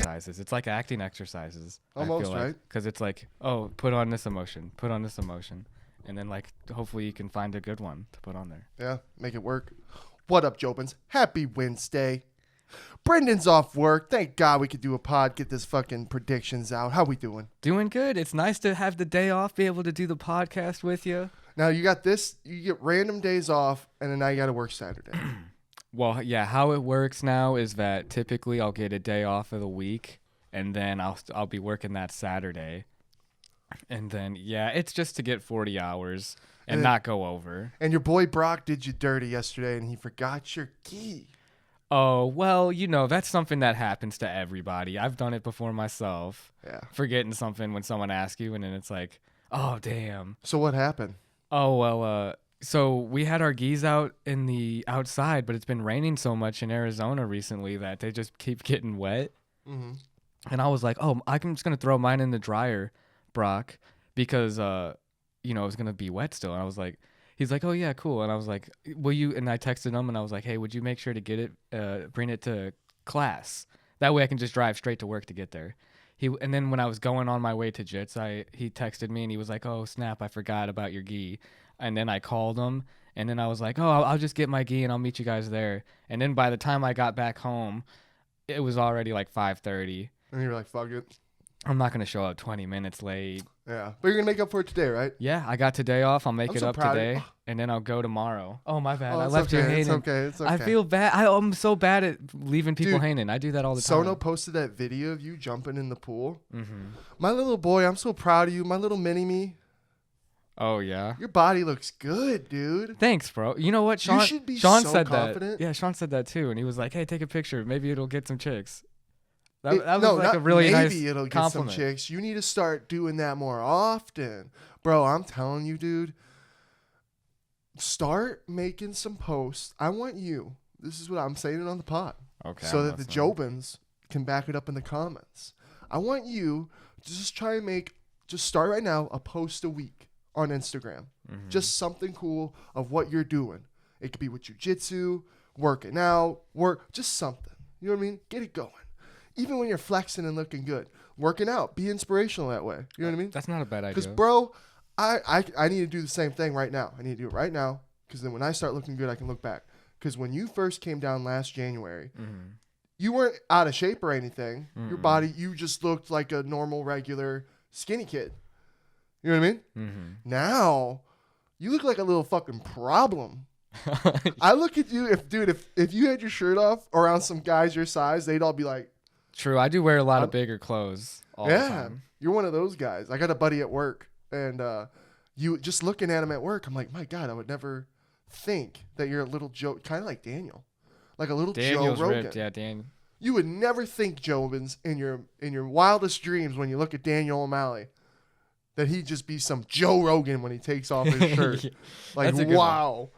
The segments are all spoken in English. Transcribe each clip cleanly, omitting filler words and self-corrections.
exercises. It's like acting exercises. Almost, I feel like. right? Because it's like, oh, put on this emotion, and then like hopefully you can find a good one to put on there. Yeah, make it work. What up, Jobins? Happy Wednesday. Brenden's off work. Thank God we could do a pod, get this fucking predictions out. How we doing? Doing good. It's nice to have the day off, be able to do the podcast with you. Now you got this. You get random days off, and then now you got to work Saturday. Well, yeah, how it works now is that typically I'll get a day off of the week, and then I'll be working that Saturday. And then, yeah, it's just to get 40 hours and not go over. And your boy Brock did you dirty yesterday, and he forgot your key. Oh, well, you know, that's something that happens to everybody. I've done it before myself. Yeah. Forgetting something when someone asks you, and then it's like, oh, damn. So what happened? Oh, well, so we had our geese out in the outside, but it's been raining so much in Arizona recently that they just keep getting wet. Mm-hmm. And I was like, oh, I'm just going to throw mine in the dryer, Brock, because, you know, it's going to be wet still. And I was like, he's like, oh, yeah, cool. And I was like, will you? And I texted him and I was like, hey, would you make sure to get it, bring it to class? That way I can just drive straight to work to get there. And then when I was going on my way to Jits, he texted me and he was like, oh, snap, I forgot about your gi. And then I called him and then I was like, oh, I'll just get my gi and I'll meet you guys there. And then by the time I got back home, it was already like 5:30. And you were like, fuck it. I'm not going to show up 20 minutes late. Yeah. But you're going to make up for it today, right? Yeah, I got today off. I'll make I'm it so up proud of today, you. and then I'll go tomorrow. Oh, my bad. Oh, I it's left you okay. hanging. It's okay. I feel bad. I'm so bad at leaving people Dude, hanging. I do that all the time. Sono posted that video of you jumping in the pool. Mm-hmm. My little boy, I'm so proud of you. My little mini-me. Oh, yeah? Your body looks good, dude. Thanks, bro. You know what? Sean should be Sean so said confident. that. Yeah, Sean said that, too, and he was like, hey, take a picture. Maybe it'll get some chicks. That was No, like not a really nice maybe it'll get compliment. some chicks. You need to start doing that more often. Bro, I'm telling you, dude. Start making some posts. I want you. This is what I'm saying it on the pod. Okay. So that the Jobins can back it up in the comments. I want you to just try and just start right now, a post a week on Instagram. Mm-hmm. Just something cool of what you're doing. It could be with jujitsu, working out, just something. You know what I mean? Get it going. Even when you're flexing and looking good. Working out. Be inspirational that way. You know what I mean? That's not a bad idea. Because, bro, I need to do the same thing right now. I need to do it right now. Because then when I start looking good, I can look back. Because when you first came down last January, Mm-hmm. you weren't out of shape or anything. Mm-mm. Your body, you just looked like a normal, regular, skinny kid. You know what I mean? Mm-hmm. Now, you look like a little fucking problem. I look at you, if you had your shirt off around some guys your size, they'd all be like, True. I do wear a lot of bigger clothes all the time. You're one of those guys. I got a buddy at work, and you just looking at him at work, I'm like, my God, I would never think that you're a little Joe, kind of like Daniel, like a little Daniel's Joe Rogan. ripped. Yeah, Dan. You would never think, Jobins, in your wildest dreams when you look at Daniel O'Malley, that he'd just be some Joe Rogan when he takes off his shirt. Yeah, like, that's a good wow.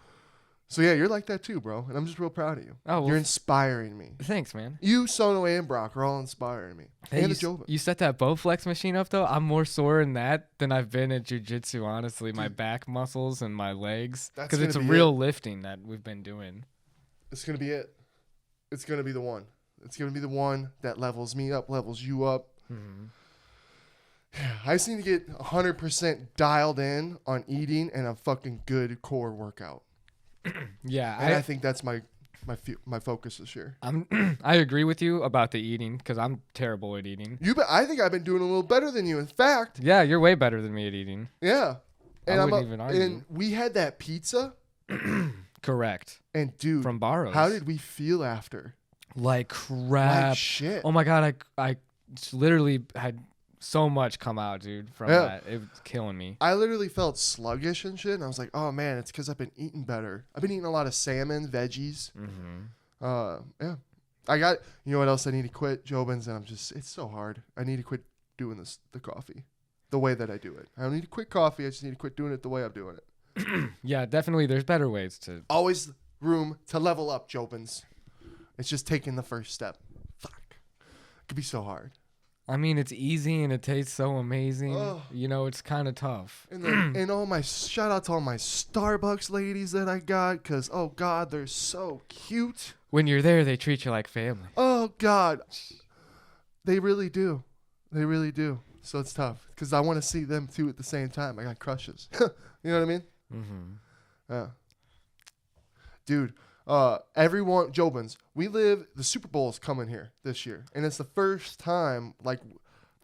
So, yeah, you're like that too, bro. And I'm just real proud of you. Oh, well, you're inspiring me. Thanks, man. You, Sono, and Brock are all inspiring me. Hey, and the Jobins. you set that Bowflex machine up, though? I'm more sore in that than I've been at jiu-jitsu, honestly. My back muscles and my legs. Because it's a real lifting that we've been doing. It's going to be it. It's going to be the one. It's going to be the one that levels me up, levels you up. Mm-hmm. I just need to get 100% dialed in on eating and a fucking good core workout. Yeah. And I think that's my focus this year. I agree with you about the eating because I'm terrible at eating. I think I've been doing a little better than you. In fact. Yeah, you're way better than me at eating. Yeah. And I wouldn't even argue. And we had that pizza. Correct. And dude, from Barrows. How did we feel after? Like crap. Like shit. Oh my God, I literally had so much come out, dude, from that. It was killing me. I literally felt sluggish and shit. And I was like, oh man, it's because I've been eating better. I've been eating a lot of salmon, veggies. Mm-hmm. Yeah. You know what else I need to quit? Jobins, and it's so hard. I need to quit doing the coffee the way that I do it. I don't need to quit coffee. I just need to quit doing it the way I'm doing it. Yeah, definitely. There's better ways to. Always room to level up, Jobins. It's just taking the first step. Fuck. It could be so hard. I mean, it's easy and it tastes so amazing. Ugh. You know, it's kind of tough. And then, shout out to all my Starbucks ladies that I got, because, oh, God, they're so cute. When you're there, they treat you like family. Oh, God. They really do. They really do. So it's tough because I want to see them too at the same time. I got crushes. You know what I mean? Mm-hmm. Yeah. Dude, everyone, Jobins, the Super Bowl is coming here this year. And it's the first time, like,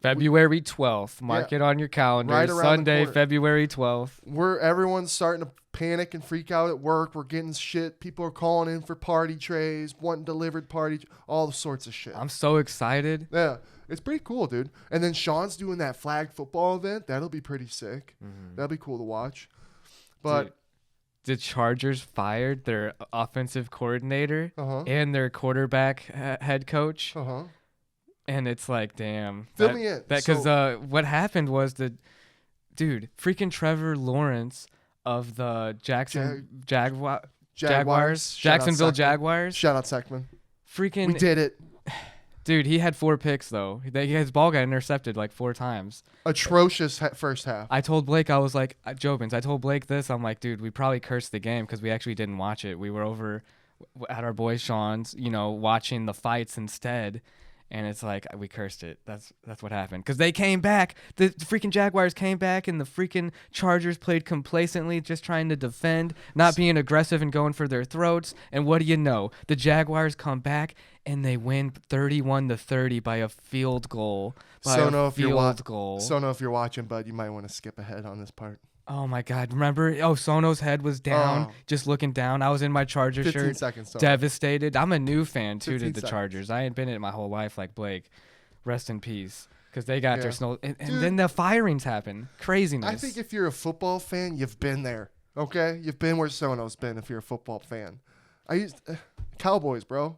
February 12th. Mark it on your calendar. Right around Sunday, the corner. February 12th. Everyone's starting to panic and freak out at work. We're getting shit. People are calling in for party trays, wanting delivered all sorts of shit. I'm so excited. Yeah. It's pretty cool, dude. And then Sean's doing that flag football event. That'll be pretty sick. Mm-hmm. That'll be cool to watch. But the Chargers fired their offensive coordinator and their quarterback head coach. And it's like, damn. Fill me in. Because what happened was freaking Trevor Lawrence of the Jaguars, Jacksonville Jaguars. Shout out Seckman. Freaking. We did it. Dude, he had 4 picks, though. His ball got intercepted like 4 times. Atrocious first half. I told Blake, I was like, Jobins, I told Blake this. I'm like, dude, we probably cursed the game because we actually didn't watch it. We were over at our boy Sean's, watching the fights instead. And it's like, we cursed it. That's what happened. Because they came back. The freaking Jaguars came back, and the freaking Chargers played complacently, just trying to defend, not being aggressive and going for their throats. And what do you know? The Jaguars come back, and they win 31-30 by a field goal. So if you're watching, bud, you might want to skip ahead on this part. Oh, my God. Remember? Oh, Sono's head was down, just looking down. I was in my Charger 15 shirt. seconds, Sono. Devastated. I'm a new fan, too, to the seconds. Chargers. I ain't been in it my whole life like Blake. Rest in peace. Because they got their snow. And then the firings happen. Craziness. I think if you're a football fan, you've been there. Okay? You've been where Sono's been if you're a football fan. Cowboys, bro.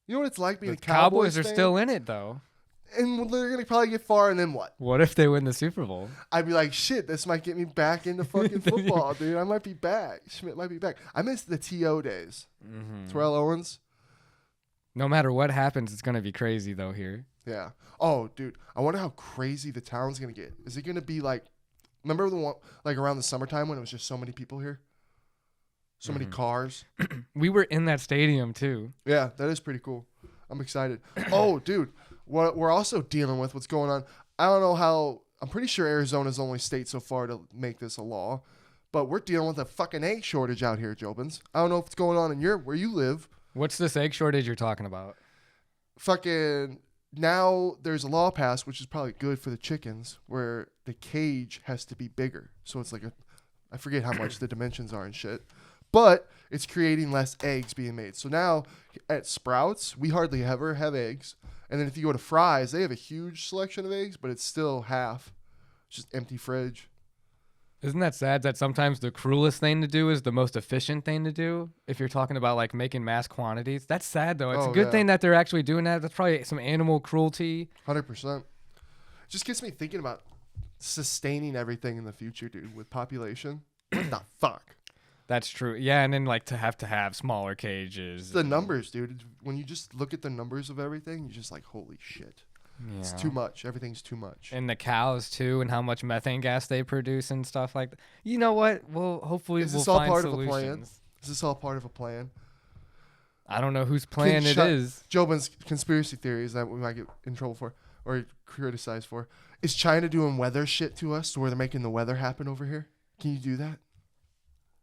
You know what it's like being a Cowboys fan? Are still in it, though. And they're going to probably get far, and then what? What if they win the Super Bowl? I'd be like, shit, this might get me back into fucking football, dude. I might be back. Schmidt might be back. I miss the T.O. days. Terrell Owens. No matter what happens, it's going to be crazy, though, here. Yeah. Oh, dude. I wonder how crazy the town's going to get. Is it going to be like, remember the one, like around the summertime when it was just so many people here? So many cars. We were in that stadium, too. Yeah, that is pretty cool. I'm excited. Oh, dude. What we're also dealing with, what's going on, I don't know how, I'm pretty sure Arizona's the only state so far to make this a law, but we're dealing with a fucking egg shortage out here, Jobins. I don't know if it's going on in where you live. What's this egg shortage you're talking about? Fucking, now there's a law passed, which is probably good for the chickens, where the cage has to be bigger. So it's like I forget how much the dimensions are and shit, but it's creating less eggs being made. So now at Sprouts, we hardly ever have eggs. And then if you go to Fry's, they have a huge selection of eggs, but it's still half. It's just empty fridge. Isn't that sad that sometimes the cruelest thing to do is the most efficient thing to do? If you're talking about like making mass quantities. That's sad, though. It's a good thing that they're actually doing that. That's probably some animal cruelty. 100%. Just gets me thinking about sustaining everything in the future, dude, with population. What the fuck? That's true. Yeah, and then like to have smaller cages. The numbers, dude. When you just look at the numbers of everything, you're just like, holy shit. Yeah. It's too much. Everything's too much. And the cows too, and how much methane gas they produce and stuff like that. You know what? Well, hopefully we'll find solutions. Of a plan? Is this all part of a plan? I don't know whose plan it is. Jobin's conspiracy theories that we might get in trouble for or criticized for. Is China doing weather shit to us to where they're making the weather happen over here? Can you do that?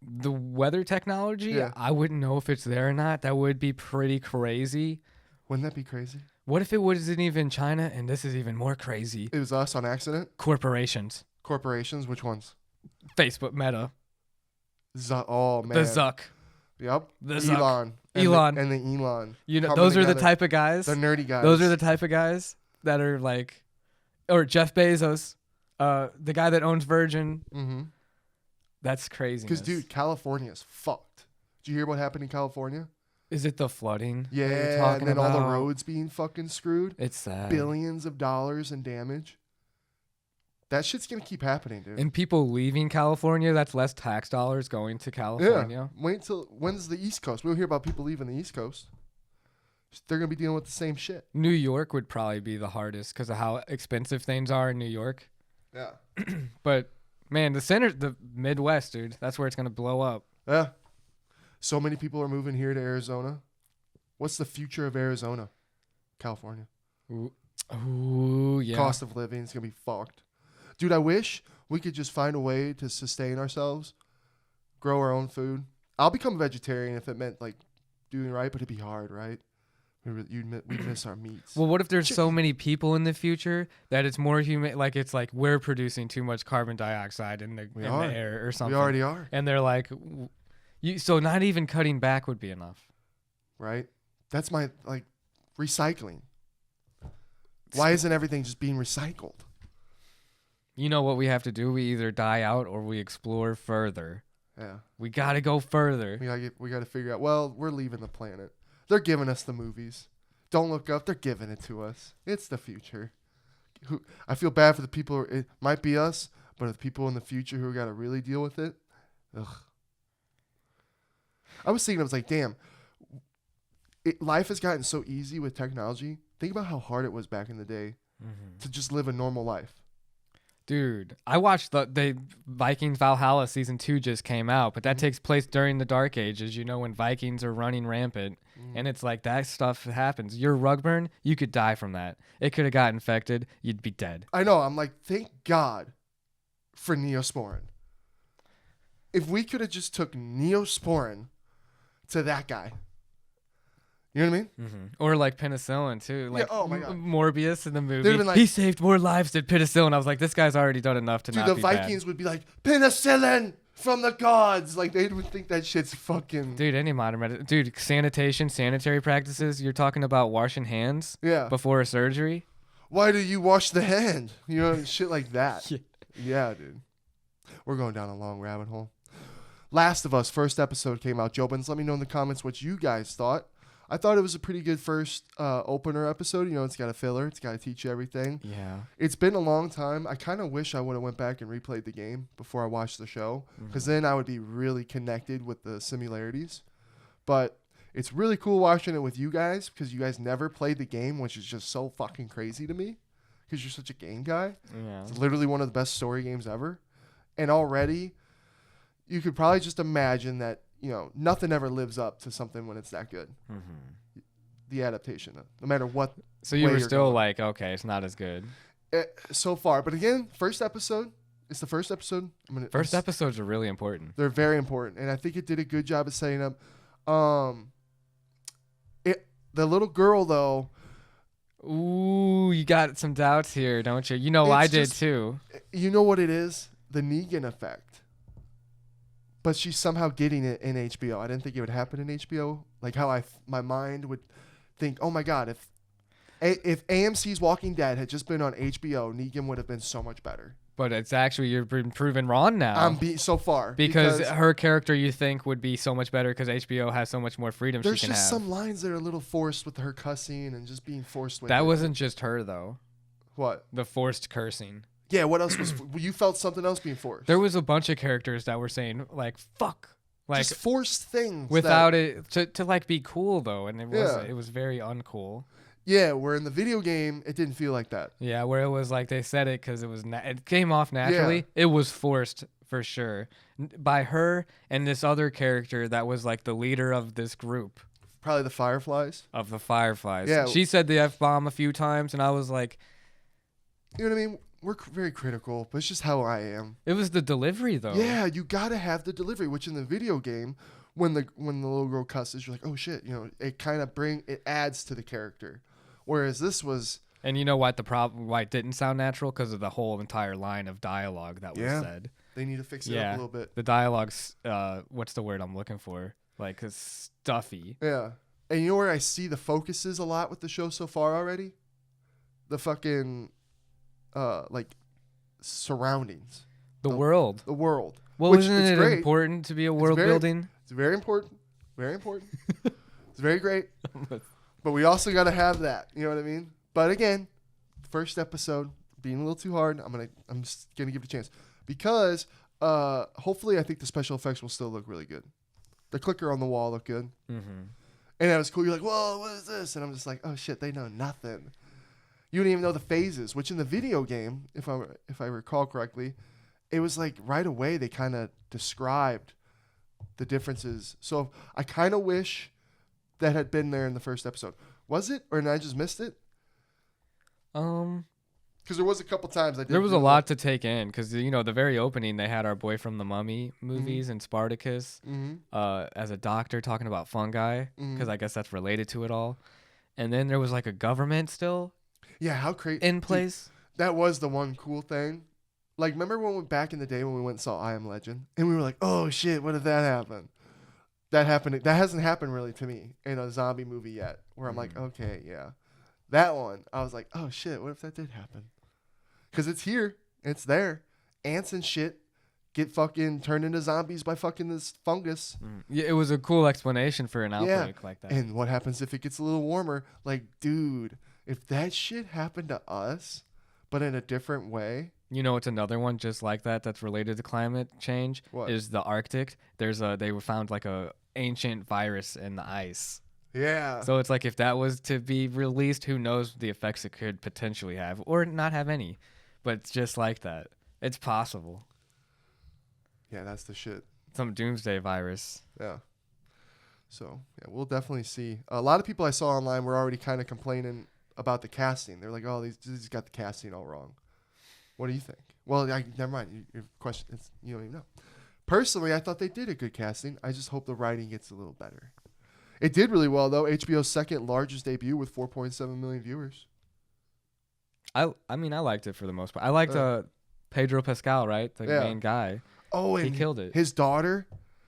The weather technology? Yeah. I wouldn't know if it's there or not. That would be pretty crazy. Wouldn't that be crazy? What if it wasn't even China, and this is even more crazy? It was us on accident? Corporations. Corporations? Which ones? Facebook, Meta. Oh, man. The Zuck. Yep. The Elon. Elon. And the Elon. You know, those are the type of guys. The nerdy guys. Those are the type of guys that are like, or Jeff Bezos, the guy that owns Virgin. Mm-hmm. That's crazy. Because, dude, California's fucked. Did you hear what happened in California? Is it the flooding? Yeah, and then all the roads being fucking screwed. It's sad. Billions of dollars in damage. That shit's going to keep happening, dude. And people leaving California, that's less tax dollars going to California. Yeah. Wait till, when's the East Coast? We don't hear about people leaving the East Coast. They're going to be dealing with the same shit. New York would probably be the hardest because of how expensive things are in New York. Yeah. But, man, the Midwest, dude, that's where it's going to blow up. Yeah. So many people are moving here to Arizona. What's the future of Arizona? California. Ooh, Yeah. Cost of living is gonna be fucked. Dude, I wish we could just find a way to sustain ourselves, grow our own food. I'll become a vegetarian if it meant like doing right, but it'd be hard, right? We'd miss our meats. Well, what if there's so many people in the future that it's more human? Like it's like we're producing too much carbon dioxide in the air or something. We already are. And they're like, so not even cutting back would be enough, right? That's my like recycling. Why isn't everything just being recycled? You know what we have to do? We either die out or we explore further. Yeah. We got to go further. We got to figure out, well, we're leaving the planet. They're giving us the movies. Don't Look Up, they're giving it to us. It's the future. I feel bad for the people, it might be us, but the people in the future who got to really deal with it. Ugh. I was thinking, I was like, damn, life has gotten so easy with technology. Think about how hard it was back in the day to just live a normal life. Dude, I watched the Vikings Valhalla season 2 just came out, but that takes place during the Dark Ages, you know, when Vikings are running rampant. And it's like that stuff happens. Your rug burn, you could die from that. It could have got infected. You'd be dead. I know. I'm like, thank God for Neosporin. If we could have just took Neosporin to that guy. You know what I mean? Mm-hmm. Or like penicillin too. Like oh my God. Morbius in the movie. Like, he saved more lives than penicillin. I was like, this guy's already done enough to not be bad. The Vikings would be like, penicillin from the gods. Like, they would think that shit's fucking... Dude, any modern medicine. Dude, sanitary practices. You're talking about washing hands before a surgery? Why do you wash the hand? You know, shit like that. Yeah, dude. We're going down a long rabbit hole. Last of Us, first episode came out. Jobins, let me know in the comments what you guys thought. I thought it was a pretty good first opener episode. You know, it's got a filler. It's got to teach you everything. Yeah. It's been a long time. I kind of wish I would have went back and replayed the game before I watched the show, because then I would be really connected with the similarities. But it's really cool watching it with you guys, because you guys never played the game, which is just so fucking crazy to me, because you're such a game guy. Yeah. It's literally one of the best story games ever. And already, you could probably just imagine that, you know, nothing ever lives up to something when it's that good. The adaptation, no matter what. So you were still like, okay, it's not as good. So far. But again, first episode. It's the first episode. First episodes are really important. They're very important. And I think it did a good job of setting up. The little girl, though. Ooh, you got some doubts here, don't you? You know, I did too. You know what it is? The Negan effect. But she's somehow getting it in HBO. I didn't think it would happen in HBO. Like how my mind would think, oh my God, if AMC's Walking Dead had just been on HBO, Negan would have been so much better. But it's actually, you've been proven wrong now. So far. Because her character, you think, would be so much better because HBO has so much more freedom she can have. There's just some lines that are a little forced with her cussing and just being forced with That wasn't just her, though. What? The forced cursing. Yeah, what else was... you felt something else being forced. There was a bunch of characters that were saying, like, fuck. Like, just forced things. Without it... To, like, be cool, though. And it was very uncool. Yeah, where in the video game, it didn't feel like that. Yeah, where it was like they said it because it came off naturally. Yeah. It was forced, for sure. By her and this other character that was, like, the leader of this group. Probably the Fireflies. Of the Fireflies. Yeah. She said the F-bomb a few times, and I was like... You know what I mean? We're very critical, but it's just how I am. It was the delivery, though. Yeah, you gotta have the delivery, which in the video game, when the little girl cusses, you're like, oh shit, you know, it kind of it adds to the character. Whereas this was... And you know what why it didn't sound natural? Because of the whole entire line of dialogue that was said. They need to fix it up a little bit. The dialogue's, what's the word I'm looking for? Like, it's stuffy. Yeah. And you know where I see the focuses a lot with the show so far already? The fucking... like surroundings, the world. Well, isn't it great. Important to be a world building? It's very important. It's very great. But we also got to have that. You know what I mean? But again, first episode being a little too hard. I'm just gonna give it a chance because hopefully I think the special effects will still look really good. The clicker on the wall looked good, and that was cool. You're like, whoa, what is this? And I'm just like, oh shit, they know nothing. You didn't even know the phases, which in the video game, if I recall correctly, it was like right away they kind of described the differences. So I kind of wish that had been there in the first episode. Was it, or did I just missed it? Because there was a couple times I did. There was a lot to take in because, you know, the very opening, they had our Boy from the Mummy movies and Spartacus as a doctor talking about fungi because I guess that's related to it all. And then there was like a government still how crazy in place. Dude, that was the one cool thing. Like, remember when back in the day when we went and saw I Am Legend? And we were like, oh, shit, what if that happened? That happened. That hasn't happened really to me in a zombie movie yet where I'm like, okay, yeah. That one, I was like, oh, shit, what if that did happen? Because it's here. It's there. Ants and shit get fucking turned into zombies by fucking this fungus. Yeah, it was a cool explanation for an outbreak like that. And what happens if it gets a little warmer? Like, dude, if that shit happened to us, but in a different way. You know, it's another one just like that that's related to climate change. What? Is the Arctic. They were found like a ancient virus in the ice. Yeah. So it's like if that was to be released, who knows the effects it could potentially have or not have any. But it's just like that. It's possible. Yeah, that's the shit. Some doomsday virus. Yeah. So, yeah, we'll definitely see. A lot of people I saw online were already kind of complaining about the casting. They're like, oh, these got the casting all wrong. What do you think? Well, never mind. Your question, you don't even know. Personally, I thought they did a good casting. I just hope the writing gets a little better. It did really well, though. HBO's second largest debut with 4.7 million viewers. I mean, I liked it for the most part. I liked Pedro Pascal, right? The main guy. Oh, and he killed it. His daughter.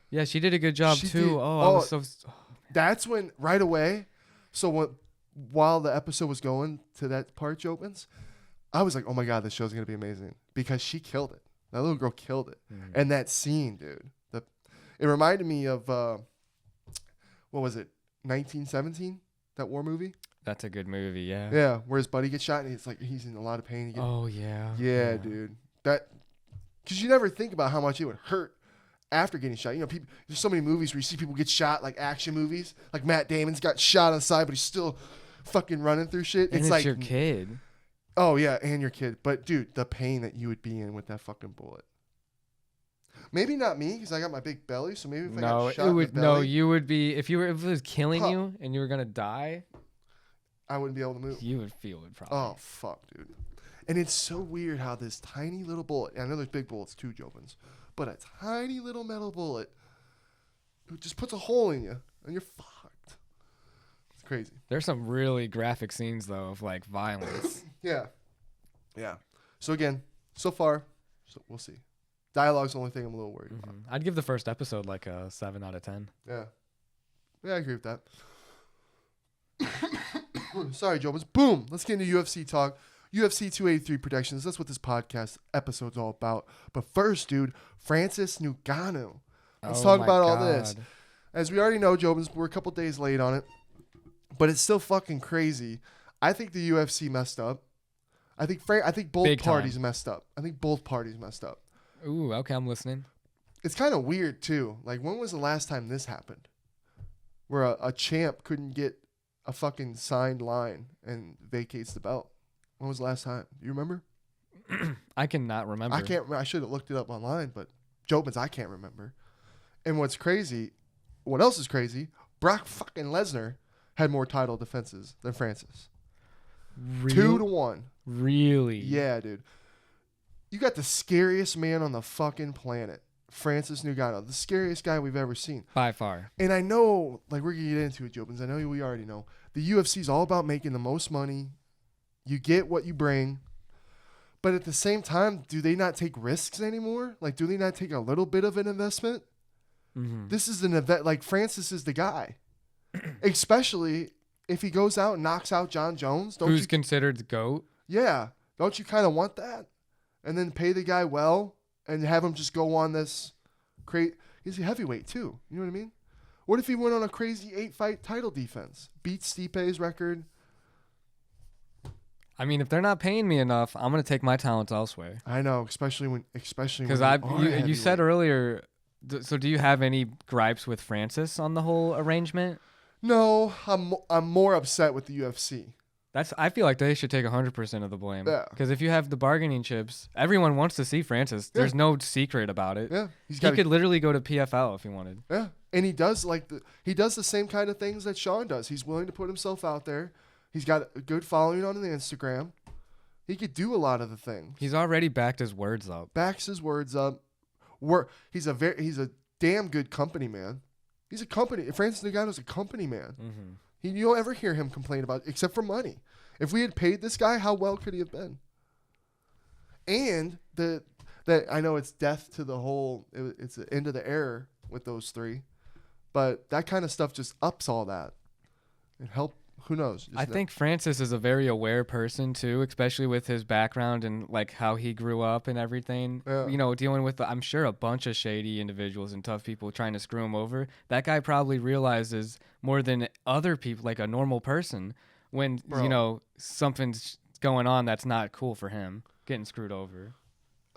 Yeah, she did a good job too. Did. I was so. That's when right away. So while the episode was going to that part, Jobins, I was like, oh my god, this show's gonna be amazing because she killed it. That little girl killed it, and that scene, dude. It reminded me of what was it, 1917? That war movie. That's a good movie, yeah. Yeah, where his buddy gets shot and it's like he's in a lot of pain. Yeah, dude. That because you never think about how much it would hurt after getting shot. You know, people. There's so many movies where you see people get shot, like action movies. Like Matt Damon's got shot on the side, but he's still fucking running through shit. And it's like your kid. Oh yeah, and your kid. But dude, the pain that you would be in with that fucking bullet. Maybe not me because I got my big belly. So maybe if I got shot in the belly, you would be if it was killing you and you were gonna die. I wouldn't be able to move. You would feel it probably. Oh fuck, dude. And it's so weird how this tiny little bullet. I know there's big bullets too, Jobins, but a tiny little metal bullet, it just puts a hole in you and you're fucked. It's crazy. There's some really graphic scenes though of like violence. Yeah. So again, so far, we'll see. Dialogue's the only thing I'm a little worried about. I'd give the first episode like a 7 out of 10. Yeah, I agree with that. Sorry, Jobins. Boom. Let's get into UFC talk. UFC 283 predictions. That's what this podcast episode's all about. But first, dude, Francis Ngannou. Let's talk about all this. As we already know, Jobins, we're a couple days late on it, but it's still fucking crazy. I think the UFC messed up. I think both parties messed up. Ooh, okay, I'm listening. It's kind of weird too. Like, when was the last time this happened? Where a champ couldn't get a fucking signed line and vacates the belt. When was the last time? Do you remember? I cannot remember. I can't. I should have looked it up online, but Jobins, I can't remember. And what else is crazy? Brock fucking Lesnar had more title defenses than Francis. 2-1. Really? Yeah, dude. You got the scariest man on the fucking planet, Francis Ngannou, the scariest guy we've ever seen. By far. And I know, like, we're going to get into it, Jobins. I know we already know. The UFC is all about making the most money. You get what you bring. But at the same time, do they not take risks anymore? Like, do they not take a little bit of an investment? Mm-hmm. This is an event. Like, Francis is the guy. Especially if he goes out and knocks out John Jones. Who's considered the GOAT? Yeah. Don't you kind of want that? And then pay the guy well and have him just go on this he's a heavyweight too. You know what I mean? What if he went on a crazy 8-fight title defense? Beats Stipe's record? I mean, if they're not paying me enough, I'm going to take my talents elsewhere. I know, especially when you said earlier, so do you have any gripes with Francis on the whole arrangement? No, I'm more upset with the UFC. I feel like they should take 100% of the blame. Yeah. Because if you have the bargaining chips, everyone wants to see Francis. Yeah. There's no secret about it. Yeah. He could literally go to PFL if he wanted. Yeah. And he does the same kind of things that Sean does. He's willing to put himself out there. He's got a good following on the Instagram. He could do a lot of the things. He's already backed his words up. Backs his words up. He's a damn good company man. He's a company. Francis Ngannou's a company man. Mm-hmm. You don't ever hear him complain about except for money. If we had paid this guy, how well could he have been? And that I know it's death to the whole. It's the end of the era with those three, but that kind of stuff just ups all that and help. Who knows? I think Francis is a very aware person too, especially with his background and like how he grew up and everything. Yeah. You know, dealing with I'm sure a bunch of shady individuals and tough people trying to screw him over. That guy probably realizes more than other people, like a normal person, when you know something's going on that's not cool for him, getting screwed over.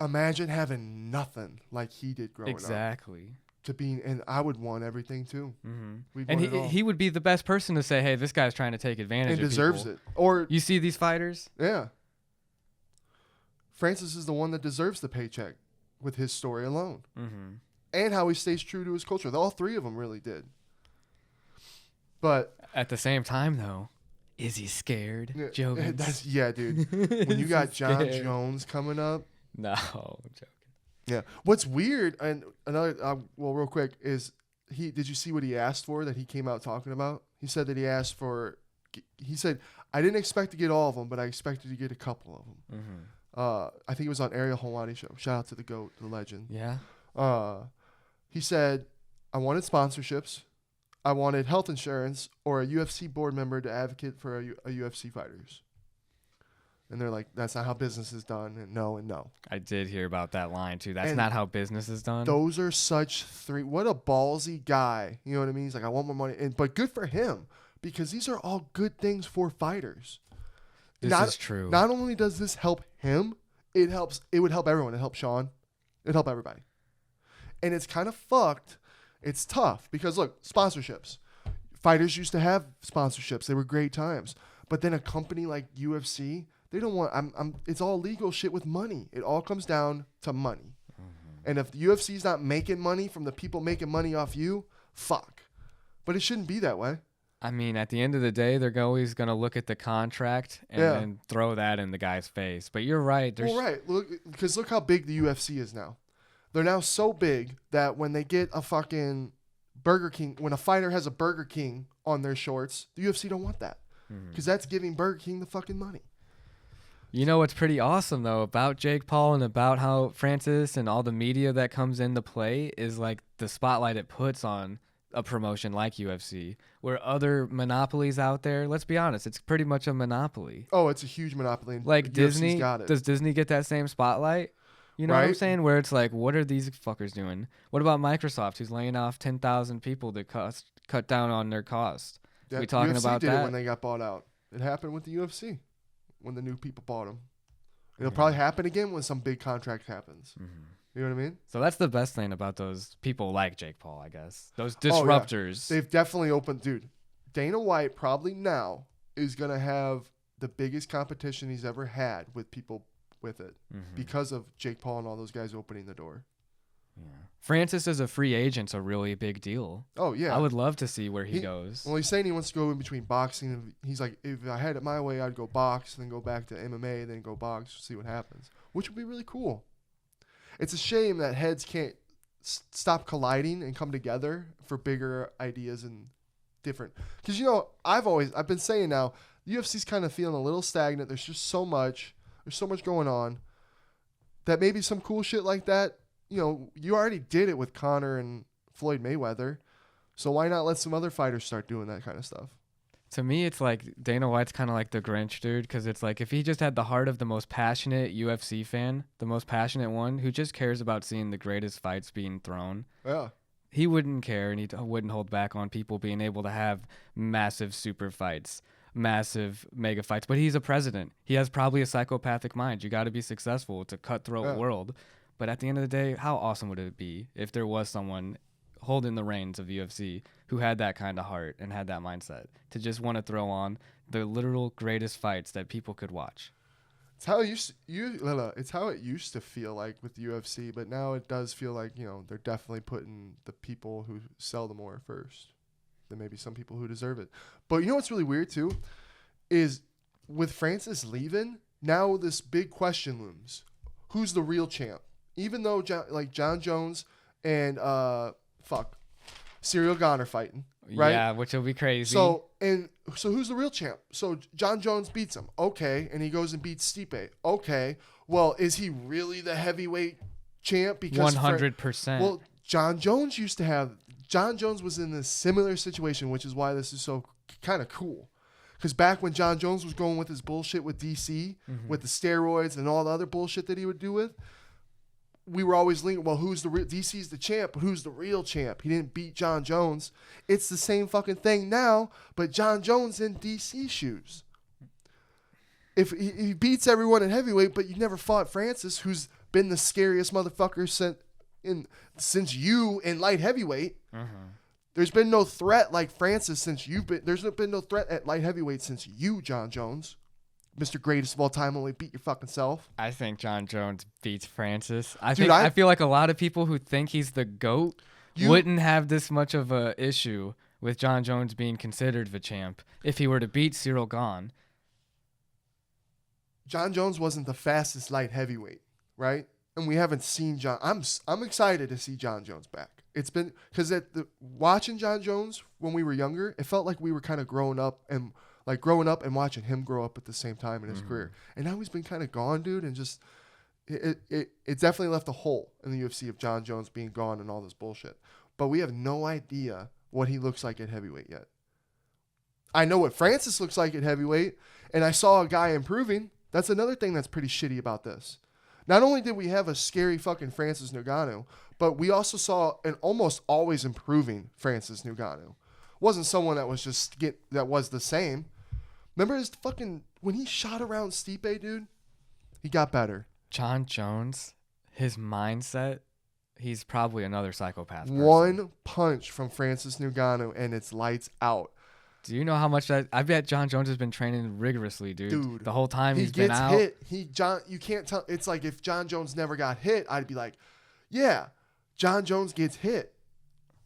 Imagine having nothing like he did growing up. Exactly. And I would want everything too. Mm-hmm. And he would be the best person to say, hey, this guy's trying to take advantage and of deserves people. it. Or you see these fighters? Yeah. Francis is the one that deserves the paycheck with his story alone. Mm-hmm. And how he stays true to his culture. All three of them really did. But at the same time, though, is he scared? Jobins? Yeah, dude. When you got John Jones coming up. No, I'm joking. Yeah. What's weird, and another, real quick, is did you see what he asked for that he came out talking about? He said that he said, I didn't expect to get all of them, but I expected to get a couple of them. Mm-hmm. I think it was on Ariel Helwani show. Shout out to the GOAT, the legend. Yeah. He said, I wanted sponsorships, I wanted health insurance, or a UFC board member to advocate for a UFC fighters. And they're like, that's not how business is done. And no. I did hear about that line, too. That's not how business is done. Those are such three. What a ballsy guy. You know what I mean? He's like, I want more money. But good for him, because these are all good things for fighters. This is true. Not only does this help him, it would help everyone. It helps Sean. It help everybody. And it's kind of fucked. It's tough because, look, sponsorships. Fighters used to have sponsorships. They were great times. But then a company like UFC, they don't want. It's all legal shit with money. It all comes down to money. Mm-hmm. And if the UFC's not making money from the people making money off you, fuck. But it shouldn't be that way. I mean, at the end of the day, they're always going to look at the contract and then throw that in the guy's face. But you're right. Right. Look how big the UFC is now. They're now so big that when they get a fucking Burger King, when a fighter has a Burger King on their shorts, the UFC don't want that. Because that's giving Burger King the fucking money. You know what's pretty awesome, though, about Jake Paul and about how Francis and all the media that comes into play is like the spotlight it puts on a promotion like UFC, where other monopolies out there, let's be honest, it's pretty much a monopoly. Oh, it's a huge monopoly. Like Disney, does Disney get that same spotlight? You know what I'm saying? Where it's like, what are these fuckers doing? What about Microsoft, who's laying off 10,000 people to cut down on their cost? Yeah, we talking UFC about did that? It when they got bought out. It happened with the UFC when the new people bought them. It'll probably happen again when some big contract happens. Mm-hmm. You know what I mean? So that's the best thing about those people like Jake Paul, I guess. Those disruptors. They've definitely opened. Dude, Dana White probably now is going to have the biggest competition he's ever had with people with it because of Jake Paul and all those guys opening the door. Yeah. Francis as a free agent's a really big deal. Oh, yeah. I would love to see where he goes. Well, he's saying he wants to go in between boxing. And he's like, if I had it my way, I'd go box, then go back to MMA, then go box, see what happens, which would be really cool. It's a shame that heads can't stop colliding and come together for bigger ideas and different. Because, you know, I've been saying now, the UFC's kind of feeling a little stagnant. There's just so much. There's so much going on that maybe some cool shit like that, you know, you already did it with Conor and Floyd Mayweather. So why not let some other fighters start doing that kind of stuff? To me, it's like Dana White's kind of like the Grinch, dude, because it's like if he just had the heart of the most passionate UFC fan, the most passionate one who just cares about seeing the greatest fights being thrown, he wouldn't care and he wouldn't hold back on people being able to have massive super fights, massive mega fights. But he's a president. He has probably a psychopathic mind. You got to be successful. It's a cutthroat world. But at the end of the day, how awesome would it be if there was someone holding the reins of UFC who had that kind of heart and had that mindset to just want to throw on the literal greatest fights that people could watch? It's how it's how it used to feel like with the UFC, but now it does feel like, you know, they're definitely putting the people who sell the more first than maybe some people who deserve it. But you know what's really weird too is with Francis leaving, now this big question looms: who's the real champ? Even though John Jones and Cyril Gane are fighting, right? Yeah, which will be crazy. So who's the real champ? So John Jones beats him, okay, and he goes and beats Stipe, okay. Well, is he really the heavyweight champ? Because 100%. Well, John Jones was in a similar situation, which is why this is so kind of cool. Because back when John Jones was going with his bullshit with DC, with the steroids and all the other bullshit that he would do with, we were always linking, well, who's the real, DC's the champ, but who's the real champ? He didn't beat John Jones. It's the same fucking thing now, but John Jones in DC shoes. If he beats everyone in heavyweight, but you never fought Francis, who's been the scariest motherfucker since you in light heavyweight. There's been no threat like Francis since you've been. There's been no threat at light heavyweight since you, John Jones, Mr. Greatest of all time. Only beat your fucking self. I think John Jones beats Francis. I feel like a lot of people who think he's the GOAT wouldn't have this much of a issue with John Jones being considered the champ if he were to beat Cyril Gane. John Jones wasn't the fastest light heavyweight, right? And we haven't seen John. I'm excited to see John Jones back. It's been because watching John Jones when we were younger, it felt like we were kind of growing up and watching him grow up at the same time in his career. And now he's been kind of gone, dude, and just it definitely left a hole in the UFC of John Jones being gone and all this bullshit. But we have no idea what he looks like at heavyweight yet. I know what Francis looks like at heavyweight, and I saw a guy improving. That's another thing that's pretty shitty about this. Not only did we have a scary fucking Francis Ngannou, but we also saw an almost always improving Francis Ngannou. Wasn't someone that was that was the same. Remember his fucking when he shot around Stipe, dude? He got better. John Jones, his mindset, he's probably another psychopath person. One punch from Francis Ngannou and it's lights out. Do you know how much I bet John Jones has been training rigorously, dude. The whole time he's been out. He gets hit. You can't tell. It's like if John Jones never got hit, I'd be like, yeah, John Jones gets hit.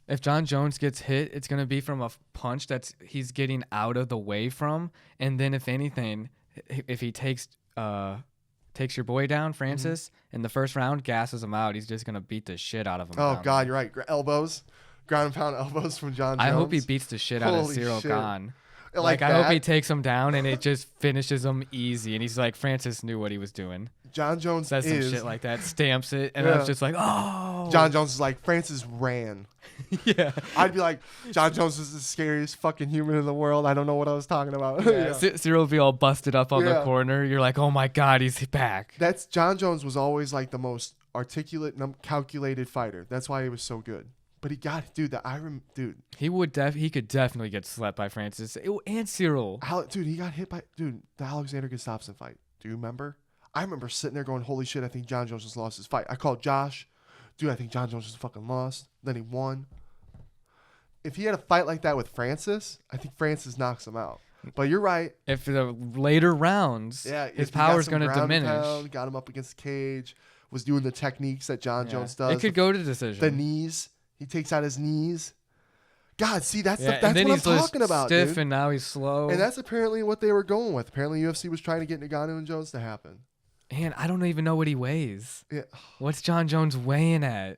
If John Jones gets hit, it's going to be from a punch he's getting out of the way from. And then if anything, if he takes your boy down, Francis, in the first round, gasses him out, he's just going to beat the shit out of him. Oh, God, you're right. Elbows. Ground and pound elbows from John Jones. I hope he beats the shit out of Cyril Gane. Like I hope he takes him down and it just finishes him easy. And he's like, Francis knew what he was doing. John Jones says some shit like that, stamps it, and I was just like, oh. John Jones is like, Francis ran. Yeah. I'd be like, John Jones is the scariest fucking human in the world. I don't know what I was talking about. Yeah. Cyril will be all busted up on the corner. You're like, oh my God, he's back. John Jones was always like the most articulate, calculated fighter. That's why he was so good. But he got, dude. He could definitely get slept by Francis and Cyril. Dude, he got hit by the Alexander Gustafsson fight. Do you remember? I remember sitting there going, holy shit, I think John Jones just lost his fight. I called Josh. Dude, I think John Jones just fucking lost. Then he won. If he had a fight like that with Francis, I think Francis knocks him out. But you're right. If the later rounds, his power's going to diminish. Got him up against the cage. Was doing the techniques that John Jones does. It could go to decision. The knees. He takes out his knees. God, see, that's what I'm talking about, stiff, dude. And now he's slow. And that's apparently what they were going with. Apparently, UFC was trying to get Ngannou and Jones to happen. And I don't even know what he weighs. Yeah. What's John Jones weighing at?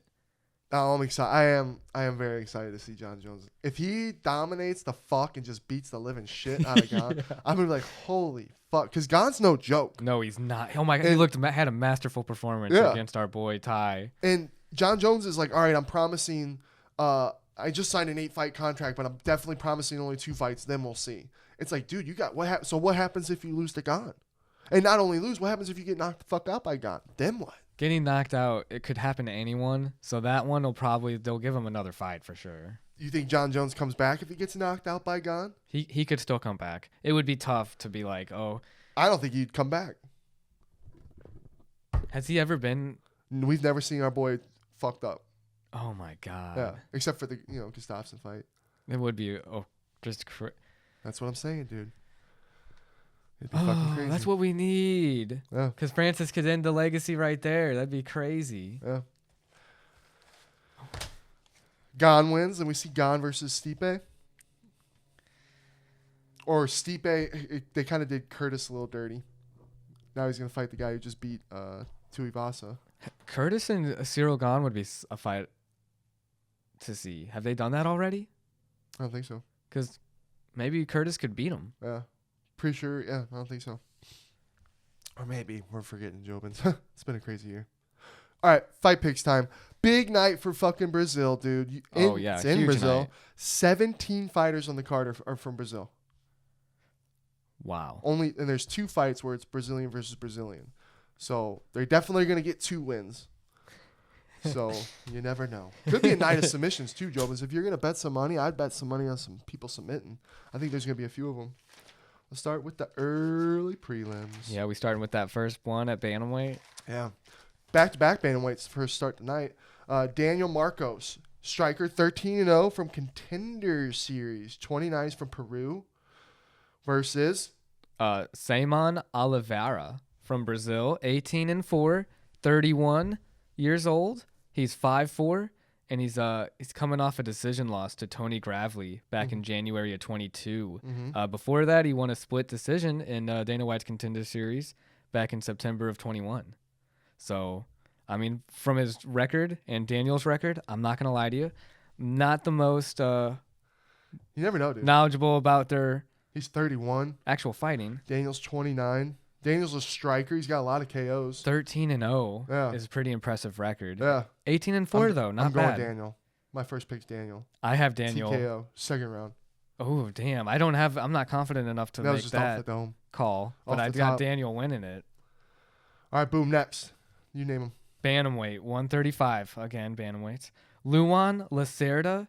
Oh, I'm excited. I am very excited to see John Jones. If he dominates the fuck and just beats the living shit out of Gane, I'm gonna be like, holy fuck, because Gane's no joke. No, he's not. Oh my God, he had a masterful performance against our boy Ty. And John Jones is like, all right, I'm promising. I just signed an 8-fight contract, but I'm definitely promising only 2 fights. Then we'll see. It's like, dude, you got what? So what happens if you lose to Gane? And not only lose, what happens if you get knocked the fuck out by Gane? Then what? Getting knocked out, it could happen to anyone. So that one they'll give him another fight for sure. You think John Jones comes back if he gets knocked out by Gane? He could still come back. It would be tough to be like, oh. I don't think he'd come back. Has he ever been? We've never seen our boy fucked up. Oh my God. Yeah, except for the Gustafsson fight. It would be That's what I'm saying, dude. It'd be fucking crazy. That's what we need. Yeah. Because Francis could end the legacy right there. That'd be crazy. Yeah. Gane wins, and we see Gane versus Stipe. Or Stipe, they kind of did Curtis a little dirty. Now he's gonna fight the guy who just beat Tuivasa. Curtis and Cyril Gahn would be a fight to see. Have they done that already? I don't think so. Because maybe Curtis could beat him. Yeah, pretty sure. Yeah, I don't think so. Or maybe we're forgetting Jobins. It's been a crazy year. All right, fight picks time. Big night for fucking Brazil, dude. It's in Brazil. Night. 17 fighters on the card are from Brazil. Wow. And there's 2 fights where it's Brazilian versus Brazilian. So they're definitely going to get 2 wins. So you never know. Could be a night of submissions too, Jobins. If you're going to bet some money, I'd bet some money on some people submitting. I think there's going to be a few of them. Let's start with the early prelims. Yeah, we started with that first one at bantamweight. Yeah. Back-to-back bantamweights first start tonight. Daniel Marcos, striker, 13-0 from Contender Series. 29 from Peru. Versus Simon Oliveira from Brazil, 18-4, 31 years old. He's 5'4", and he's coming off a decision loss to Tony Gravely back in January of 22. Before that, he won a split decision in Dana White's Contender Series back in September of 21. So, I mean, from his record and Daniel's record, I'm not gonna lie to you, not the most you never know, dude. knowledgeable about their He's 31. actual fighting. Daniel's 29. Daniel's a striker. He's got a lot of KOs. 13-0 is a pretty impressive record. Yeah. 18-4 though, not I'm bad. going Daniel. My first pick's Daniel. I have Daniel. TKO, second round. Oh damn! I'm not confident enough to That was make just that off the dome. call, but Off I the got top. Daniel winning it. All right, boom. Next, you name him. Bantamweight, 135 again. Bantamweights. Luan Lacerda,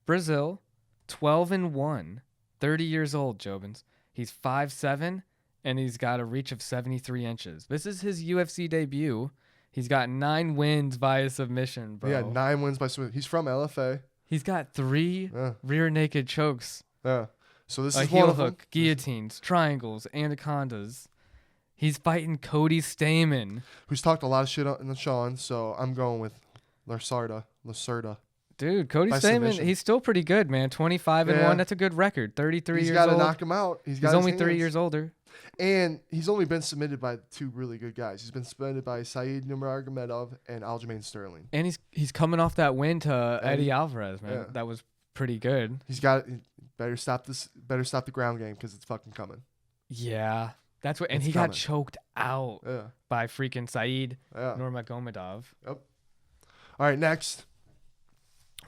Brazil, 12-1, 30 years old. Jobins. He's 5'7", and he's got a reach of 73 inches. This is his UFC debut. He's got 9 wins via submission, bro. Yeah, 9 wins by submission. He's from LFA. He's got 3 rear naked chokes. Yeah. So this a is heel one of hook, them. guillotines, triangles, anacondas. He's fighting Cody Stamen. Who's talked a lot of shit on Sean, so I'm going with Lacerda. Dude, Cody By Stamen, submission. he's still pretty good, man. 25-1, that's a good record. 33 He's years got to old. knock him out. He's only 3 years older. And he's only been submitted by 2 really good guys. He's been submitted by Saeed Nurmagomedov and Aljamain Sterling. And he's coming off that win to Eddie Alvarez, man. Yeah. That was pretty good. He's got better stop the ground game because it's fucking coming. Yeah. That's what, and It's he coming. got choked out Yeah. by freaking Saeed Yeah. Nurmagomedov. Yep. All right, next.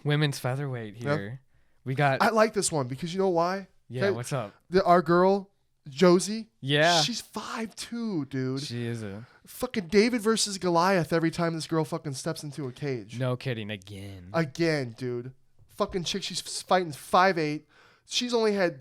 Women's featherweight here. We got I like this one because you know why? yeah, what's up? Our girl, Josie. Yeah. She's 5'2", dude. She is a Fucking David versus Goliath every time this girl fucking steps into a cage. no kidding again. Again, dude. Fucking chick, she's fighting 5'8". She's only had